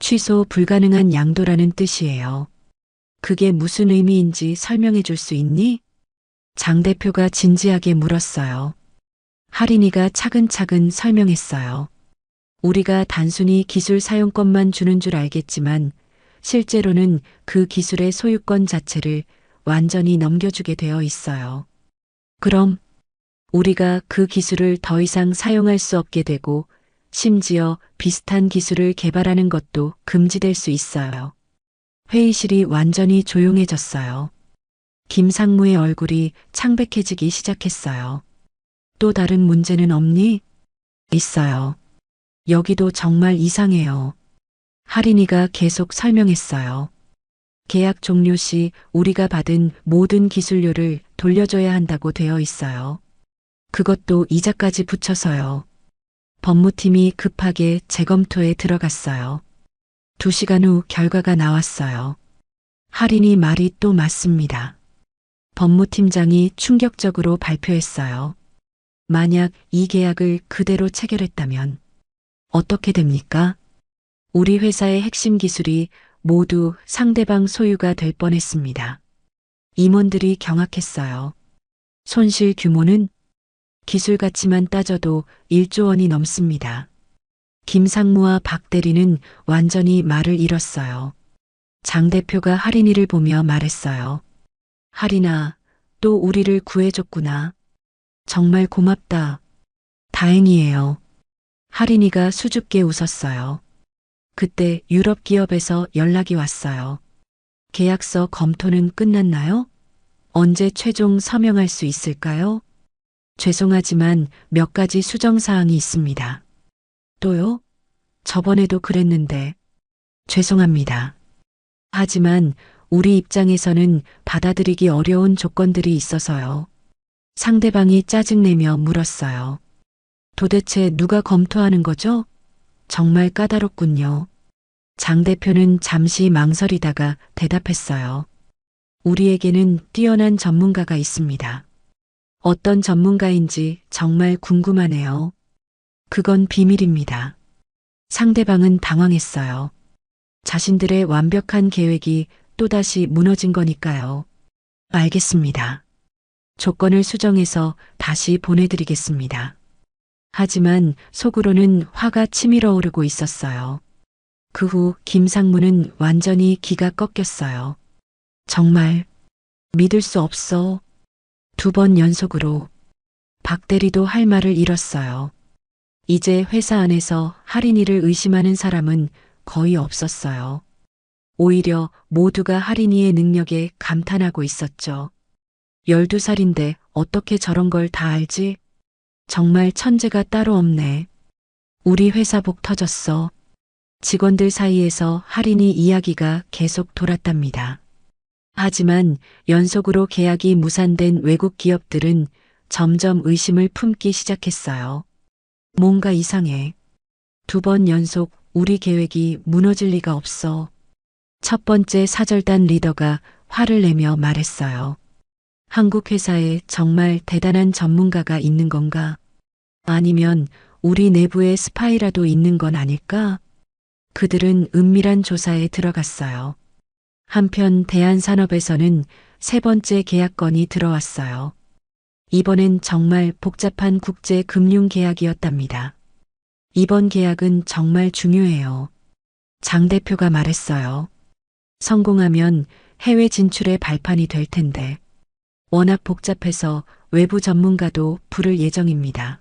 취소 불가능한 양도라는 뜻이에요. 그게 무슨 의미인지 설명해 줄 수 있니? 장 대표가 진지하게 물었어요. 할인이가 차근차근 설명했어요. 우리가 단순히 기술 사용권만 주는 줄 알겠지만 실제로는 그 기술의 소유권 자체를 완전히 넘겨주게 되어 있어요. 그럼 우리가 그 기술을 더 이상 사용할 수 없게 되고 심지어 비슷한 기술을 개발하는 것도 금지될 수 있어요. 회의실이 완전히 조용해졌어요. 김상무의 얼굴이 창백해지기 시작했어요. 또 다른 문제는 없니? 있어요. 여기도 정말 이상해요. 할인이가 계속 설명했어요. 계약 종료 시 우리가 받은 모든 기술료를 돌려줘야 한다고 되어 있어요. 그것도 이자까지 붙여서요. 법무팀이 급하게 재검토에 들어갔어요. 2시간 후 결과가 나왔어요. 할인이 말이 또 맞습니다. 법무팀장이 충격적으로 발표했어요. 만약 이 계약을 그대로 체결했다면 어떻게 됩니까? 우리 회사의 핵심 기술이 모두 상대방 소유가 될 뻔했습니다. 임원들이 경악했어요. 손실 규모는 기술 가치만 따져도 1조 원이 넘습니다. 김상무와 박 대리는 완전히 말을 잃었어요. 장 대표가 할인이를 보며 말했어요. 할인아, 또 우리를 구해줬구나. 정말 고맙다. 다행이에요. 할인이가 수줍게 웃었어요. 그때 유럽 기업에서 연락이 왔어요. 계약서 검토는 끝났나요? 언제 최종 서명할 수 있을까요? 죄송하지만 몇 가지 수정사항이 있습니다. 또요? 저번에도 그랬는데. 죄송합니다. 하지만 우리 입장에서는 받아들이기 어려운 조건들이 있어서요. 상대방이 짜증내며 물었어요. 도대체 누가 검토하는 거죠? 정말 까다롭군요. 장 대표는 잠시 망설이다가 대답했어요. 우리에게는 뛰어난 전문가가 있습니다. 어떤 전문가인지 정말 궁금하네요. 그건 비밀입니다. 상대방은 당황했어요. 자신들의 완벽한 계획이 또다시 무너진 거니까요. 알겠습니다. 조건을 수정해서 다시 보내드리겠습니다. 하지만 속으로는 화가 치밀어 오르고 있었어요. 그 후 김상무는 완전히 기가 꺾였어요. 정말 믿을 수 없어. 2번 연속으로. 박 대리도 할 말을 잃었어요. 이제 회사 안에서 할인이를 의심하는 사람은 거의 없었어요. 오히려 모두가 할인이의 능력에 감탄하고 있었죠. 12살인데 어떻게 저런 걸 다 알지? 정말 천재가 따로 없네. 우리 회사 복 터졌어. 직원들 사이에서 할인이 이야기가 계속 돌았답니다. 하지만 연속으로 계약이 무산된 외국 기업들은 점점 의심을 품기 시작했어요. 뭔가 이상해. 2번 연속 우리 계획이 무너질 리가 없어. 첫 번째 사절단 리더가 화를 내며 말했어요. 한국 회사에 정말 대단한 전문가가 있는 건가? 아니면 우리 내부에 스파이라도 있는 건 아닐까? 그들은 은밀한 조사에 들어갔어요. 한편 대한산업에서는 3번째 계약건이 들어왔어요. 이번엔 정말 복잡한 국제 금융 계약이었답니다. 이번 계약은 정말 중요해요. 장 대표가 말했어요. 성공하면 해외 진출의 발판이 될 텐데. 워낙 복잡해서 외부 전문가도 부를 예정입니다.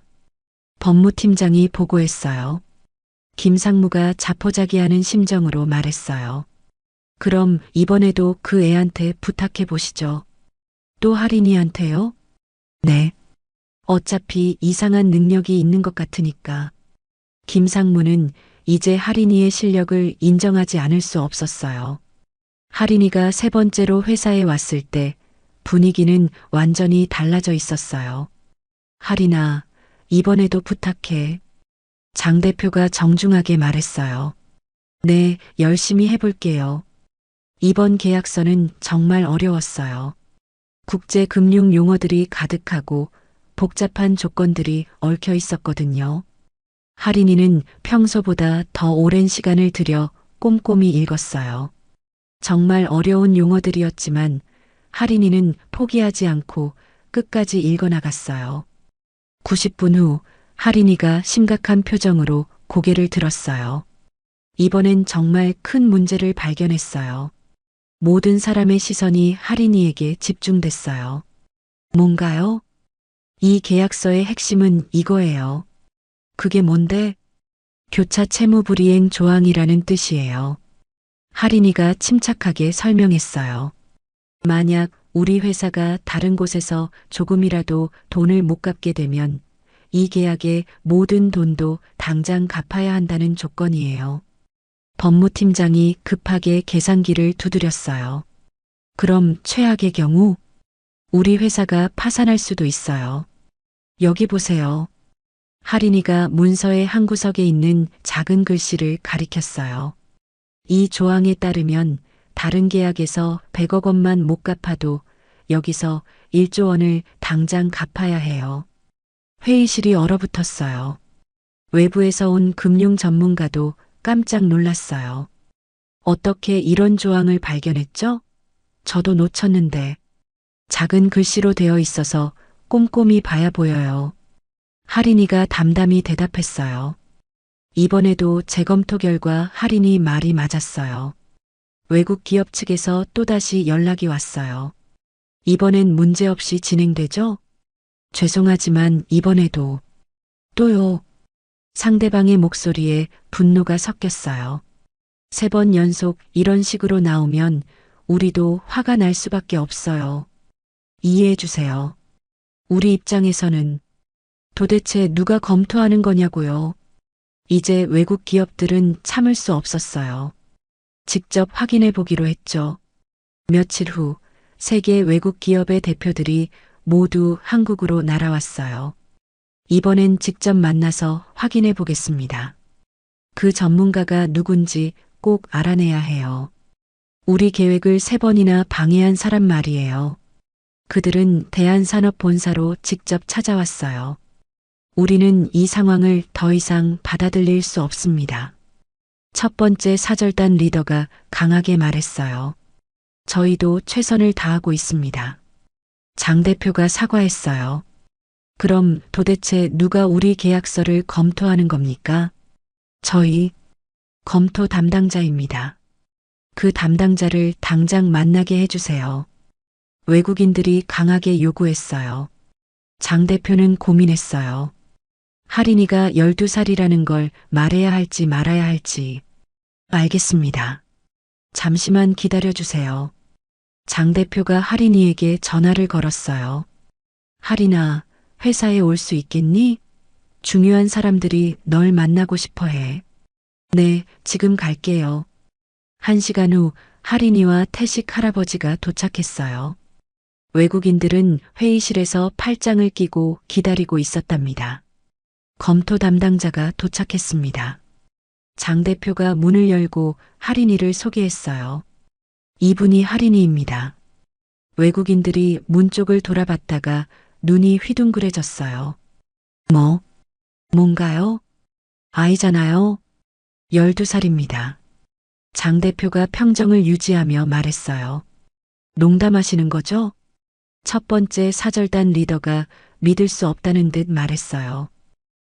법무팀장이 보고했어요. 김상무가 자포자기하는 심정으로 말했어요. 그럼 이번에도 그 애한테 부탁해 보시죠. 또 할인이한테요? 네. 어차피 이상한 능력이 있는 것 같으니까. 김상무는 이제 할인이의 실력을 인정하지 않을 수 없었어요. 할인이가 3번째로 회사에 왔을 때 분위기는 완전히 달라져 있었어요. 할인아, 이번에도 부탁해. 장 대표가 정중하게 말했어요. 네, 열심히 해볼게요. 이번 계약서는 정말 어려웠어요. 국제 금융 용어들이 가득하고 복잡한 조건들이 얽혀 있었거든요. 할인이는 평소보다 더 오랜 시간을 들여 꼼꼼히 읽었어요. 정말 어려운 용어들이었지만 할인이는 포기하지 않고 끝까지 읽어나갔어요. 90분 후 할인이가 심각한 표정으로 고개를 들었어요. 이번엔 정말 큰 문제를 발견했어요. 모든 사람의 시선이 할인이에게 집중됐어요. 뭔가요? 이 계약서의 핵심은 이거예요. 그게 뭔데? 교차 채무 불이행 조항이라는 뜻이에요. 할인이가 침착하게 설명했어요. 만약 우리 회사가 다른 곳에서 조금이라도 돈을 못 갚게 되면 이 계약의 모든 돈도 당장 갚아야 한다는 조건이에요. 법무팀장이 급하게 계산기를 두드렸어요. 그럼 최악의 경우 우리 회사가 파산할 수도 있어요. 여기 보세요. 할인이가 문서의 한 구석에 있는 작은 글씨를 가리켰어요. 이 조항에 따르면 다른 계약에서 100억 원만 못 갚아도 여기서 1조 원을 당장 갚아야 해요. 회의실이 얼어붙었어요. 외부에서 온 금융 전문가도 깜짝 놀랐어요. 어떻게 이런 조항을 발견했죠? 저도 놓쳤는데 작은 글씨로 되어 있어서 꼼꼼히 봐야 보여요. 할인이가 담담히 대답했어요. 이번에도 재검토 결과 할인이 말이 맞았어요. 외국 기업 측에서 또다시 연락이 왔어요. 이번엔 문제없이 진행되죠? 죄송하지만 이번에도 또요. 상대방의 목소리에 분노가 섞였어요. 3번 연속 이런 식으로 나오면 우리도 화가 날 수밖에 없어요. 이해해 주세요. 우리 입장에서는 도대체 누가 검토하는 거냐고요. 이제 외국 기업들은 참을 수 없었어요. 직접 확인해 보기로 했죠. 며칠 후 세계 외국 기업의 대표들이 모두 한국으로 날아왔어요. 이번엔 직접 만나서 확인해 보겠습니다. 그 전문가가 누군지 꼭 알아내야 해요. 우리 계획을 3번이나 방해한 사람 말이에요. 그들은 대한산업본사로 직접 찾아왔어요. 우리는 이 상황을 더 이상 받아들일 수 없습니다. 첫 번째 사절단 리더가 강하게 말했어요. 저희도 최선을 다하고 있습니다. 장 대표가 사과했어요. 그럼 도대체 누가 우리 계약서를 검토하는 겁니까? 저희 검토 담당자입니다. 그 담당자를 당장 만나게 해주세요. 외국인들이 강하게 요구했어요. 장 대표는 고민했어요. 할인이가 12살이라는 걸 말해야 할지 말아야 할지. 알겠습니다. 잠시만 기다려주세요. 장 대표가 할인이에게 전화를 걸었어요. 할인아, 회사에 올 수 있겠니? 중요한 사람들이 널 만나고 싶어 해. 네, 지금 갈게요. 1시간 후 할인이와 태식 할아버지가 도착했어요. 외국인들은 회의실에서 팔짱을 끼고 기다리고 있었답니다. 검토 담당자가 도착했습니다. 장 대표가 문을 열고 할인이를 소개했어요. 이분이 할인이입니다. 외국인들이 문 쪽을 돌아봤다가 눈이 휘둥그레졌어요. 뭔가요? 아이잖아요. 12살입니다. 장 대표가 평정을 유지하며 말했어요. 농담하시는 거죠? 첫 번째 사절단 리더가 믿을 수 없다는 듯 말했어요.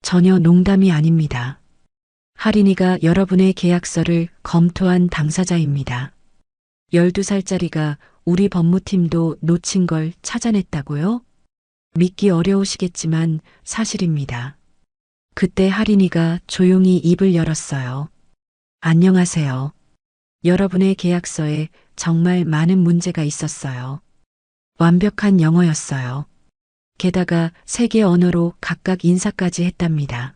전혀 농담이 아닙니다. 할인이가 여러분의 계약서를 검토한 당사자입니다. 12살짜리가 우리 법무팀도 놓친 걸 찾아냈다고요? 믿기 어려우시겠지만 사실입니다. 그때 할인이가 조용히 입을 열었어요. 안녕하세요. 여러분의 계약서에 정말 많은 문제가 있었어요. 완벽한 영어였어요. 게다가 3개 언어로 각각 인사까지 했답니다.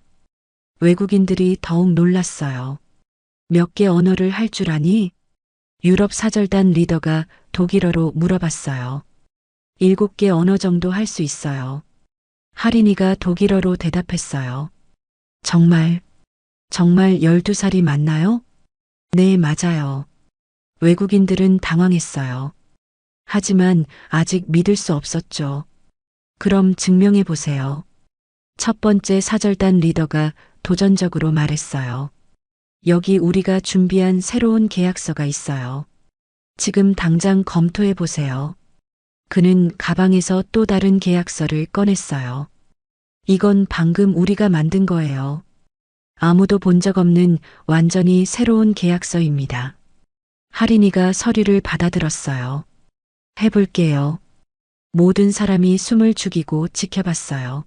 외국인들이 더욱 놀랐어요. 몇 개 언어를 할 줄 아니? 유럽 사절단 리더가 독일어로 물어봤어요. 7개 언어 정도 할 수 있어요. 할인이가 독일어로 대답했어요. 정말 12살이 맞나요? 네, 맞아요. 외국인들은 당황했어요. 하지만 아직 믿을 수 없었죠. 그럼 증명해 보세요. 첫 번째 사절단 리더가 도전적으로 말했어요. 여기 우리가 준비한 새로운 계약서가 있어요. 지금 당장 검토해 보세요. 그는 가방에서 또 다른 계약서를 꺼냈어요. 이건 방금 우리가 만든 거예요. 아무도 본 적 없는 완전히 새로운 계약서입니다. 할인이가 서류를 받아들었어요. 해볼게요. 모든 사람이 숨을 죽이고 지켜봤어요.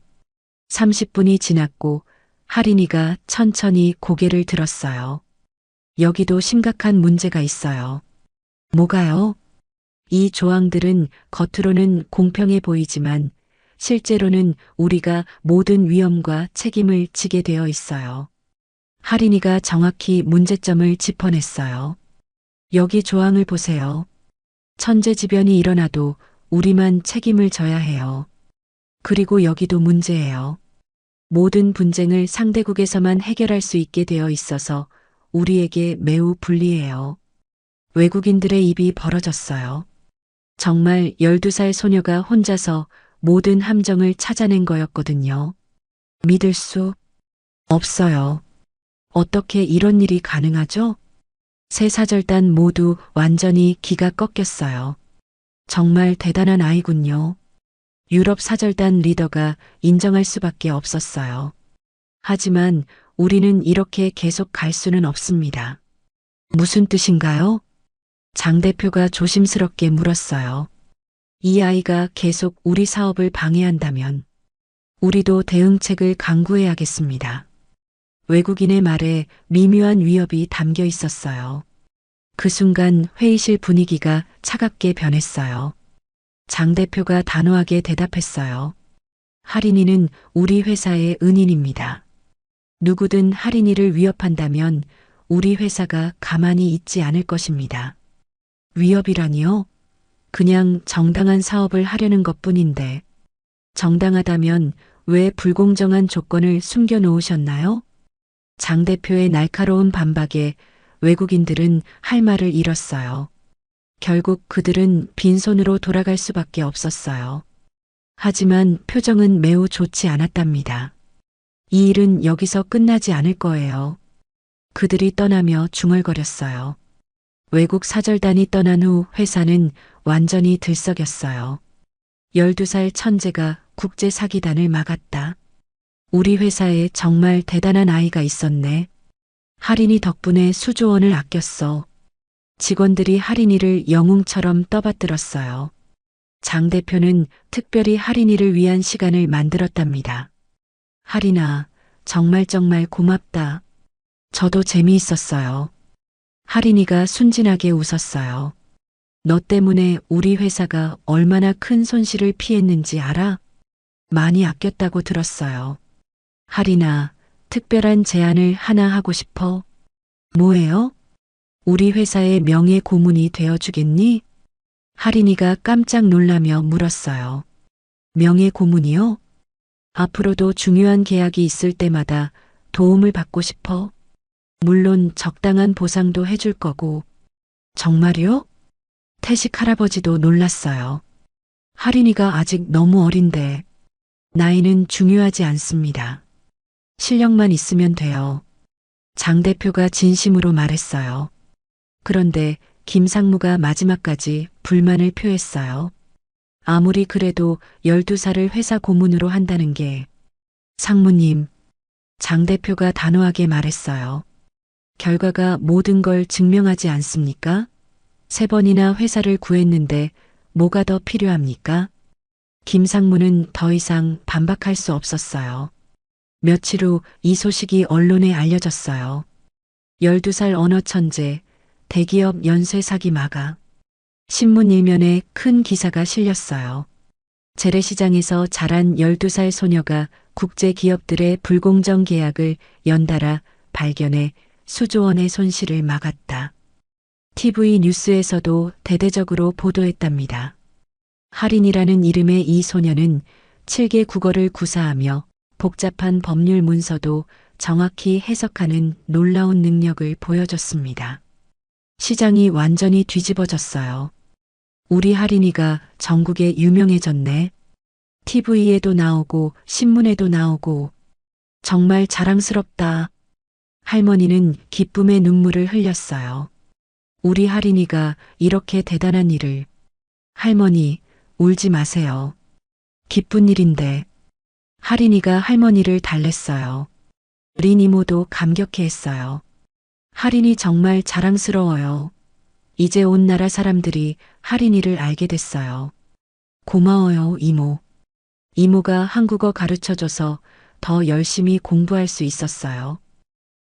30분이 지났고 할인이가 천천히 고개를 들었어요. 여기도 심각한 문제가 있어요. 뭐가요? 이 조항들은 겉으로는 공평해 보이지만 실제로는 우리가 모든 위험과 책임을 지게 되어 있어요. 할인이가 정확히 문제점을 짚어냈어요. 여기 조항을 보세요. 천재지변이 일어나도 우리만 책임을 져야 해요. 그리고 여기도 문제예요. 모든 분쟁을 상대국에서만 해결할 수 있게 되어 있어서 우리에게 매우 불리해요. 외국인들의 입이 벌어졌어요. 정말 12살 소녀가 혼자서 모든 함정을 찾아낸 거였거든요. 믿을 수 없어요. 어떻게 이런 일이 가능하죠? 세 사절단 모두 완전히 기가 꺾였어요. 정말 대단한 아이군요. 유럽 사절단 리더가 인정할 수밖에 없었어요. 하지만 우리는 이렇게 계속 갈 수는 없습니다. 무슨 뜻인가요? 장 대표가 조심스럽게 물었어요. 이 아이가 계속 우리 사업을 방해한다면 우리도 대응책을 강구해야겠습니다. 외국인의 말에 미묘한 위협이 담겨 있었어요. 그 순간 회의실 분위기가 차갑게 변했어요. 장 대표가 단호하게 대답했어요. 할인이는 우리 회사의 은인입니다. 누구든 할인이를 위협한다면 우리 회사가 가만히 있지 않을 것입니다. 위협이라니요? 그냥 정당한 사업을 하려는 것뿐인데 정당하다면 왜 불공정한 조건을 숨겨놓으셨나요? 장 대표의 날카로운 반박에 외국인들은 할 말을 잃었어요. 결국 그들은 빈손으로 돌아갈 수밖에 없었어요. 하지만 표정은 매우 좋지 않았답니다. 이 일은 여기서 끝나지 않을 거예요. 그들이 떠나며 중얼거렸어요. 외국 사절단이 떠난 후 회사는 완전히 들썩였어요. 12살 천재가 국제 사기단을 막았다. 우리 회사에 정말 대단한 아이가 있었네. 할인이 덕분에 수조 원을 아꼈어. 직원들이 할인이를 영웅처럼 떠받들었어요. 장 대표는 특별히 할인이를 위한 시간을 만들었답니다. 할인아, 정말 고맙다. 저도 재미있었어요. 할인이가 순진하게 웃었어요. 너 때문에 우리 회사가 얼마나 큰 손실을 피했는지 알아? 많이 아꼈다고 들었어요. 할인아, 특별한 제안을 하나 하고 싶어. 뭐예요? 우리 회사의 명예 고문이 되어주겠니? 할인이가 깜짝 놀라며 물었어요. 명예 고문이요? 앞으로도 중요한 계약이 있을 때마다 도움을 받고 싶어. 물론 적당한 보상도 해줄 거고. 정말요? 태식 할아버지도 놀랐어요. 할인이가 아직 너무 어린데 나이는 중요하지 않습니다. 실력만 있으면 돼요. 장 대표가 진심으로 말했어요. 그런데 김상무가 마지막까지 불만을 표했어요. 아무리 그래도 12살을 회사 고문으로 한다는 게. 상무님, 장 대표가 단호하게 말했어요. 결과가 모든 걸 증명하지 않습니까? 3번이나 회사를 구했는데 뭐가 더 필요합니까? 김상무는 더 이상 반박할 수 없었어요. 며칠 후 이 소식이 언론에 알려졌어요. 12살 언어 천재, 대기업 연쇄 사기 마가. 신문 일면에 큰 기사가 실렸어요. 재래시장에서 자란 12살 소녀가 국제 기업들의 불공정 계약을 연달아 발견해 수조 원의 손실을 막았다. TV 뉴스에서도 대대적으로 보도했답니다. 할인이라는 이름의 이 소녀는 7개 국어를 구사하며 복잡한 법률 문서도 정확히 해석하는 놀라운 능력을 보여줬습니다. 시장이 완전히 뒤집어졌어요. 우리 할인이가 전국에 유명해졌네. TV에도 나오고 신문에도 나오고 정말 자랑스럽다. 할머니는 기쁨의 눈물을 흘렸어요. 우리 할인이가 이렇게 대단한 일을. 할머니, 울지 마세요. 기쁜 일인데. 할인이가 할머니를 달랬어요. 린 이모도 감격해했어요. 할인이 정말 자랑스러워요. 이제 온 나라 사람들이 할인이를 알게 됐어요. 고마워요, 이모. 이모가 한국어 가르쳐줘서 더 열심히 공부할 수 있었어요.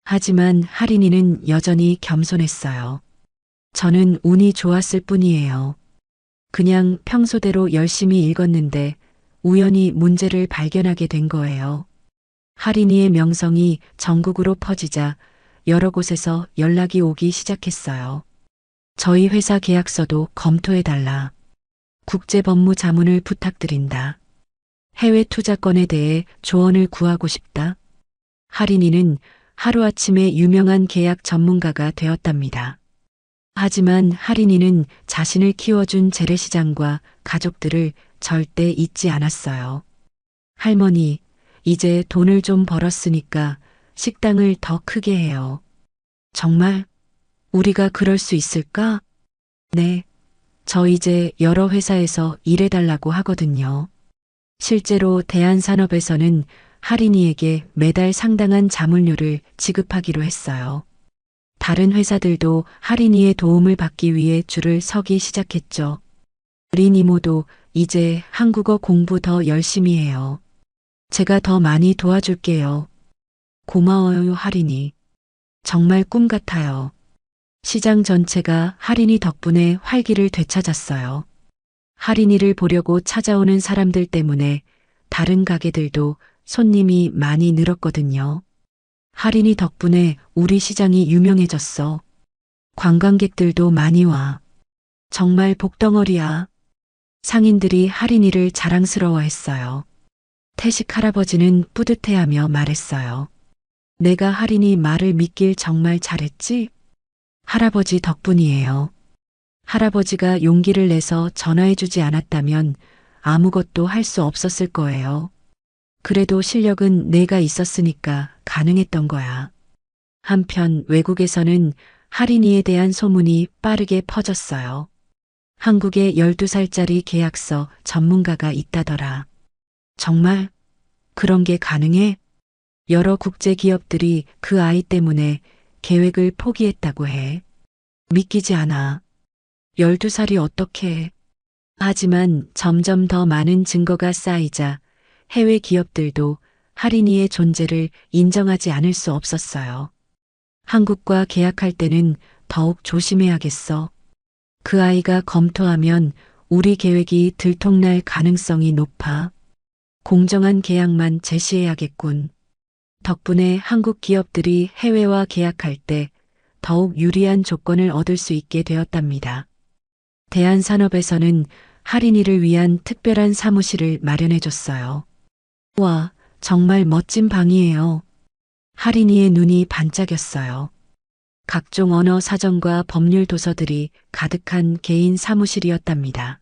하지만 할인이는 여전히 겸손했어요. 저는 운이 좋았을 뿐이에요. 그냥 평소대로 열심히 읽었는데 우연히 문제를 발견하게 된 거예요. 할인이의 명성이 전국으로 퍼지자 여러 곳에서 연락이 오기 시작했어요. 저희 회사 계약서도 검토해달라. 국제법무 자문을 부탁드린다. 해외 투자건에 대해 조언을 구하고 싶다. 할인이는 하루아침에 유명한 계약 전문가가 되었답니다. 하지만 할인이는 자신을 키워준 재래시장과 가족들을 절대 잊지 않았어요. 할머니, 이제 돈을 좀 벌었으니까 식당을 더 크게 해요. 정말? 우리가 그럴 수 있을까? 네. 저 이제 여러 회사에서 일해달라고 하거든요. 실제로 대한산업에서는 할인이에게 매달 상당한 자문료를 지급하기로 했어요. 다른 회사들도 할인이의 도움을 받기 위해 줄을 서기 시작했죠. 우린 이모도 이제 한국어 공부 더 열심히 해요. 제가 더 많이 도와줄게요. 고마워요, 할인이. 정말 꿈 같아요. 시장 전체가 할인이 덕분에 활기를 되찾았어요. 할인이를 보려고 찾아오는 사람들 때문에 다른 가게들도 손님이 많이 늘었거든요. 할인이 덕분에 우리 시장이 유명해졌어. 관광객들도 많이 와. 정말 복덩어리야. 상인들이 할인이를 자랑스러워했어요. 태식 할아버지는 뿌듯해하며 말했어요. 내가 할인이 말을 믿길 정말 잘했지? 할아버지 덕분이에요. 할아버지가 용기를 내서 전화해주지 않았다면 아무것도 할 수 없었을 거예요. 그래도 실력은 내가 있었으니까 가능했던 거야. 한편 외국에서는 할인이에 대한 소문이 빠르게 퍼졌어요. 한국에 12살짜리 계약서 전문가가 있다더라. 정말? 그런 게 가능해? 여러 국제 기업들이 그 아이 때문에 계획을 포기했다고 해. 믿기지 않아. 12살이 어떻게. 하지만 점점 더 많은 증거가 쌓이자 해외 기업들도 할인이의 존재를 인정하지 않을 수 없었어요. 한국과 계약할 때는 더욱 조심해야겠어. 그 아이가 검토하면 우리 계획이 들통날 가능성이 높아. 공정한 계약만 제시해야겠군. 덕분에 한국 기업들이 해외와 계약할 때 더욱 유리한 조건을 얻을 수 있게 되었답니다. 대한산업에서는 할인이를 위한 특별한 사무실을 마련해줬어요. 와, 정말 멋진 방이에요. 할인이의 눈이 반짝였어요. 각종 언어 사전과 법률 도서들이 가득한 개인 사무실이었답니다.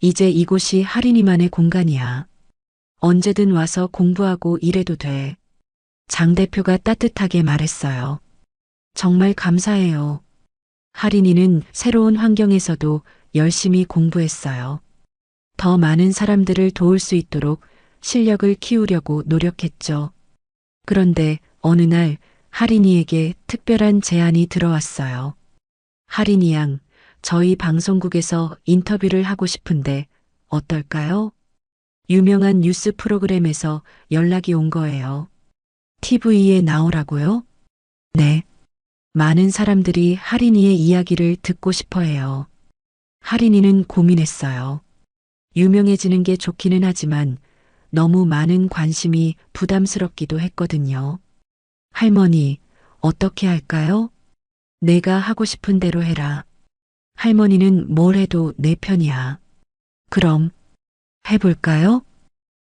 이제 이곳이 할인이만의 공간이야. 언제든 와서 공부하고 일해도 돼. 장 대표가 따뜻하게 말했어요. 정말 감사해요. 할인이는 새로운 환경에서도 열심히 공부했어요. 더 많은 사람들을 도울 수 있도록 실력을 키우려고 노력했죠. 그런데 어느 날 할인이에게 특별한 제안이 들어왔어요. 할인이 양, 저희 방송국에서 인터뷰를 하고 싶은데 어떨까요? 유명한 뉴스 프로그램에서 연락이 온 거예요. TV에 나오라고요? 네. 많은 사람들이 할인이의 이야기를 듣고 싶어 해요. 할인이는 고민했어요. 유명해지는 게 좋기는 하지만 너무 많은 관심이 부담스럽기도 했거든요. 할머니, 어떻게 할까요? 내가 하고 싶은 대로 해라. 할머니는 뭘 해도 내 편이야. 그럼 해볼까요?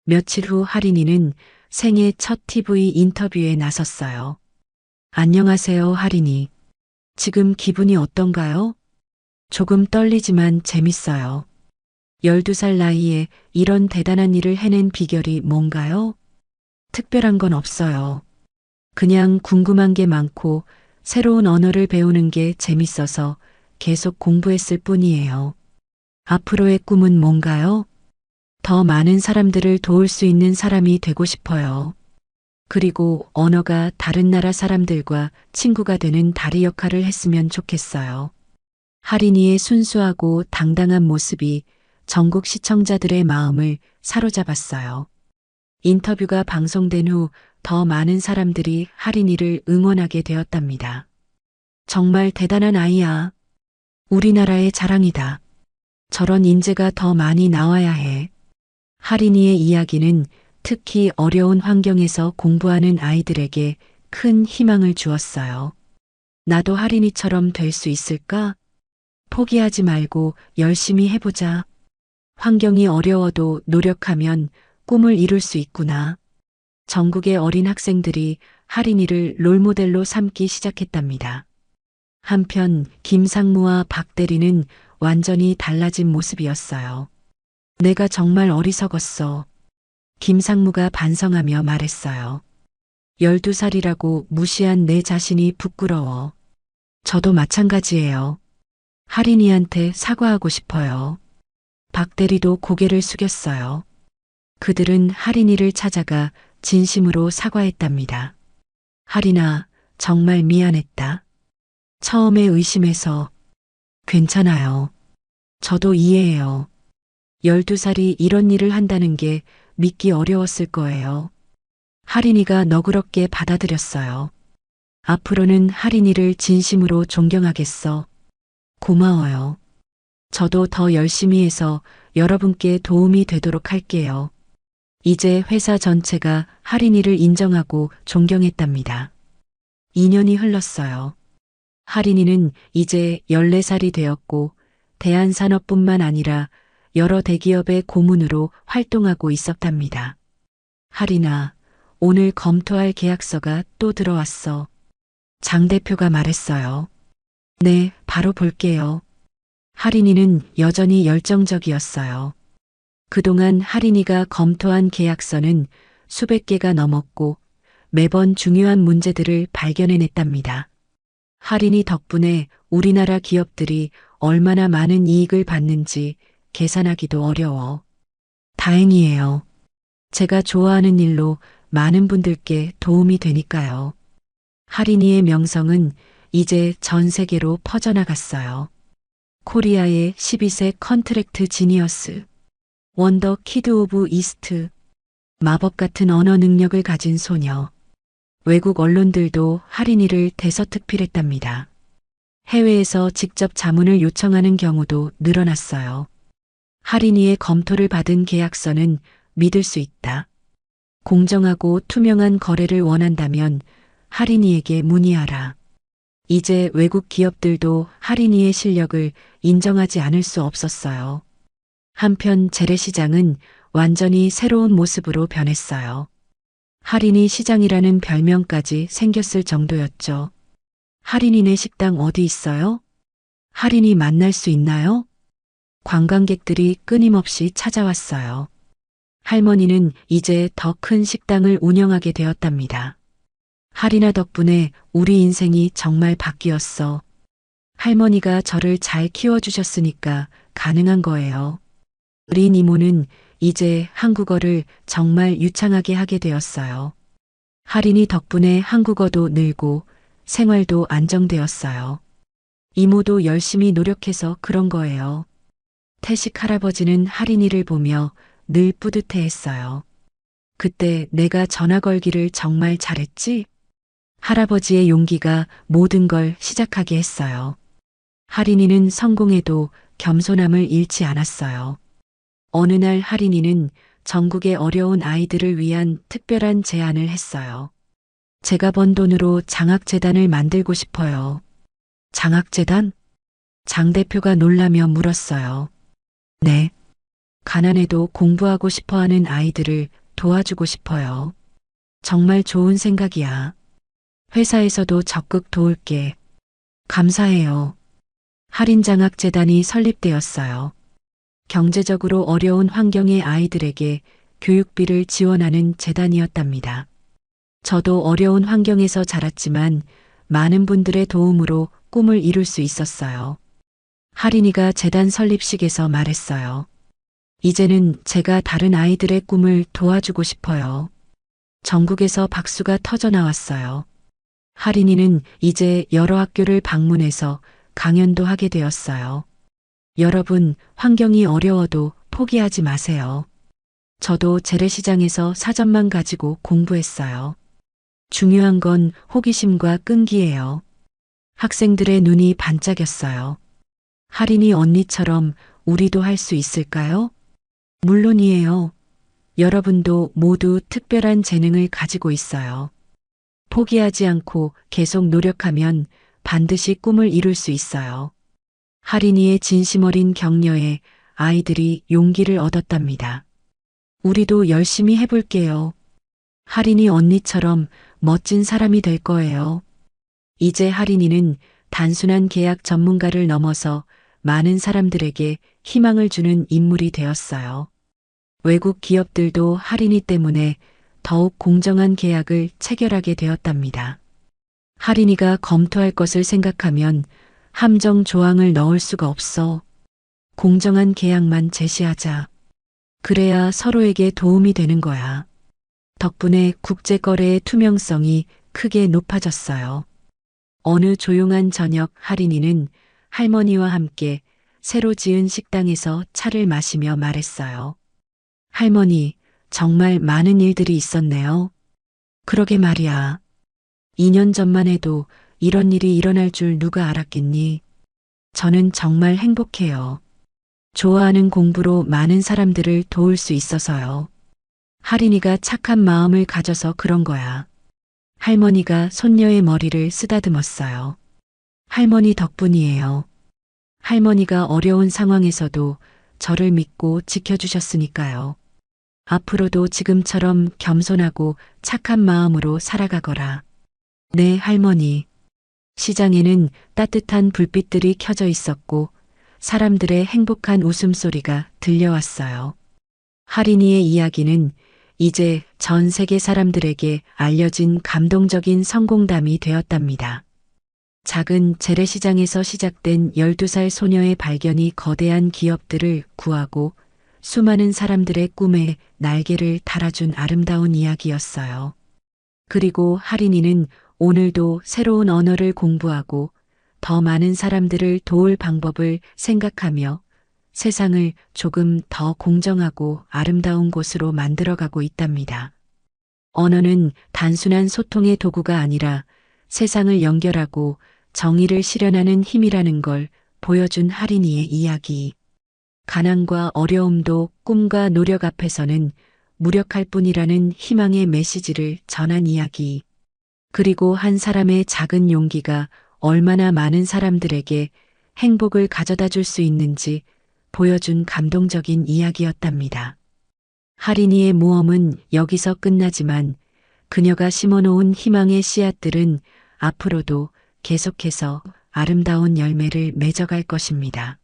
며칠 후 할인이는 생애 첫 TV 인터뷰에 나섰어요. 안녕하세요, 할인이. 지금 기분이 어떤가요? 조금 떨리지만 재밌어요. 12살 나이에 이런 대단한 일을 해낸 비결이 뭔가요? 특별한 건 없어요. 그냥 궁금한 게 많고 새로운 언어를 배우는 게 재밌어서 계속 공부했을 뿐이에요. 앞으로의 꿈은 뭔가요? 더 많은 사람들을 도울 수 있는 사람이 되고 싶어요. 그리고 언어가 다른 나라 사람들과 친구가 되는 다리 역할을 했으면 좋겠어요. 할인이의 순수하고 당당한 모습이 전국 시청자들의 마음을 사로잡았어요. 인터뷰가 방송된 후 더 많은 사람들이 할인이를 응원하게 되었답니다. 정말 대단한 아이야. 우리나라의 자랑이다. 저런 인재가 더 많이 나와야 해. 하린이의 이야기는 특히 어려운 환경에서 공부하는 아이들에게 큰 희망을 주었어요. 나도 하린이처럼 될 수 있을까? 포기하지 말고 열심히 해보자. 환경이 어려워도 노력하면 꿈을 이룰 수 있구나. 전국의 어린 학생들이 하린이를 롤모델로 삼기 시작했답니다. 한편 김상무와 박대리는 완전히 달라진 모습이었어요. 내가 정말 어리석었어. 김상무가 반성하며 말했어요. 12살이라고 무시한 내 자신이 부끄러워. 저도 마찬가지예요. 하린이한테 사과하고 싶어요. 박대리도 고개를 숙였어요. 그들은 하린이를 찾아가 진심으로 사과했답니다. 하린아, 정말 미안했다. 처음에 의심해서. 괜찮아요. 저도 이해해요. 12살이 이런 일을 한다는 게 믿기 어려웠을 거예요. 하린이가 너그럽게 받아들였어요. 앞으로는 하린이를 진심으로 존경하겠어. 고마워요. 저도 더 열심히 해서 여러분께 도움이 되도록 할게요. 이제 회사 전체가 하린이를 인정하고 존경했답니다. 2년이 흘렀어요. 하린이는 이제 14살이 되었고 대한산업뿐만 아니라 여러 대기업의 고문으로 활동하고 있었답니다. 하린아, 오늘 검토할 계약서가 또 들어왔어. 장 대표가 말했어요. 네, 바로 볼게요. 하린이는 여전히 열정적이었어요. 그동안 하린이가 검토한 계약서는 수백 개가 넘었고 매번 중요한 문제들을 발견해냈답니다. 하린이 덕분에 우리나라 기업들이 얼마나 많은 이익을 받는지 계산하기도 어려워. 다행이에요. 제가 좋아하는 일로 많은 분들께 도움이 되니까요. 하린이의 명성은 이제 전 세계로 퍼져나갔어요. 코리아의 12세 컨트랙트 지니어스, 원더 키드 오브 이스트, 마법 같은 언어 능력을 가진 소녀. 외국 언론들도 하린이를 대서특필했답니다. 해외에서 직접 자문을 요청하는 경우도 늘어났어요. 하린이의 검토를 받은 계약서는 믿을 수 있다. 공정하고 투명한 거래를 원한다면 하린이에게 문의하라. 이제 외국 기업들도 하린이의 실력을 인정하지 않을 수 없었어요. 한편 재래시장은 완전히 새로운 모습으로 변했어요. 하린이 시장이라는 별명까지 생겼을 정도였죠. 하린이네 식당 어디 있어요? 하린이 만날 수 있나요? 관광객들이 끊임없이 찾아왔어요. 할머니는 이제 더 큰 식당을 운영하게 되었답니다. 하린아 덕분에 우리 인생이 정말 바뀌었어. 할머니가 저를 잘 키워주셨으니까 가능한 거예요. 어린 이모는 이제 한국어를 정말 유창하게 하게 되었어요. 하린이 덕분에 한국어도 늘고 생활도 안정되었어요. 이모도 열심히 노력해서 그런 거예요. 태식 할아버지는 하린이를 보며 늘 뿌듯해했어요. 그때 내가 전화 걸기를 정말 잘했지? 할아버지의 용기가 모든 걸 시작하게 했어요. 하린이는 성공해도 겸손함을 잃지 않았어요. 어느 날 하린이는 전국의 어려운 아이들을 위한 특별한 제안을 했어요. 제가 번 돈으로 장학재단을 만들고 싶어요. 장학재단? 장 대표가 놀라며 물었어요. 네. 가난해도 공부하고 싶어 하는 아이들을 도와주고 싶어요. 정말 좋은 생각이야. 회사에서도 적극 도울게. 감사해요. 할인장학재단이 설립되었어요. 경제적으로 어려운 환경의 아이들에게 교육비를 지원하는 재단이었답니다. 저도 어려운 환경에서 자랐지만 많은 분들의 도움으로 꿈을 이룰 수 있었어요. 하린이가 재단 설립식에서 말했어요. 이제는 제가 다른 아이들의 꿈을 도와주고 싶어요. 전국에서 박수가 터져 나왔어요. 하린이는 이제 여러 학교를 방문해서 강연도 하게 되었어요. 여러분, 환경이 어려워도 포기하지 마세요. 저도 재래시장에서 사전만 가지고 공부했어요. 중요한 건 호기심과 끈기예요. 학생들의 눈이 반짝였어요. 하린이 언니처럼 우리도 할 수 있을까요? 물론이에요. 여러분도 모두 특별한 재능을 가지고 있어요. 포기하지 않고 계속 노력하면 반드시 꿈을 이룰 수 있어요. 할인이의 진심 어린 격려에 아이들이 용기를 얻었답니다. 우리도 열심히 해볼게요. 할인이 언니처럼 멋진 사람이 될 거예요. 이제 할인이는 단순한 계약 전문가를 넘어서 많은 사람들에게 희망을 주는 인물이 되었어요. 외국 기업들도 할인이 때문에 더욱 공정한 계약을 체결하게 되었답니다. 할인이가 검토할 것을 생각하면 함정 조항을 넣을 수가 없어. 공정한 계약만 제시하자. 그래야 서로에게 도움이 되는 거야. 덕분에 국제 거래의 투명성이 크게 높아졌어요. 어느 조용한 저녁 할인이는 할머니와 함께 새로 지은 식당에서 차를 마시며 말했어요. 할머니, 정말 많은 일들이 있었네요. 그러게 말이야. 2년 전만 해도 이런 일이 일어날 줄 누가 알았겠니? 저는 정말 행복해요. 좋아하는 공부로 많은 사람들을 도울 수 있어서요. 할인이가 착한 마음을 가져서 그런 거야. 할머니가 손녀의 머리를 쓰다듬었어요. 할머니 덕분이에요. 할머니가 어려운 상황에서도 저를 믿고 지켜주셨으니까요. 앞으로도 지금처럼 겸손하고 착한 마음으로 살아가거라. 네, 할머니. 시장에는 따뜻한 불빛들이 켜져 있었고 사람들의 행복한 웃음소리가 들려왔어요. 할인이의 이야기는 이제 전 세계 사람들에게 알려진 감동적인 성공담이 되었답니다. 작은 재래시장에서 시작된 12살 소녀의 발견이 거대한 기업들을 구하고 수많은 사람들의 꿈에 날개를 달아준 아름다운 이야기였어요. 그리고 할인이는 오늘도 새로운 언어를 공부하고 더 많은 사람들을 도울 방법을 생각하며 세상을 조금 더 공정하고 아름다운 곳으로 만들어가고 있답니다. 언어는 단순한 소통의 도구가 아니라 세상을 연결하고 정의를 실현하는 힘이라는 걸 보여준 할인이의 이야기. 가난과 어려움도 꿈과 노력 앞에서는 무력할 뿐이라는 희망의 메시지를 전한 이야기. 그리고 한 사람의 작은 용기가 얼마나 많은 사람들에게 행복을 가져다 줄 수 있는지 보여준 감동적인 이야기였답니다. 할인이의 모험은 여기서 끝나지만 그녀가 심어놓은 희망의 씨앗들은 앞으로도 계속해서 아름다운 열매를 맺어갈 것입니다.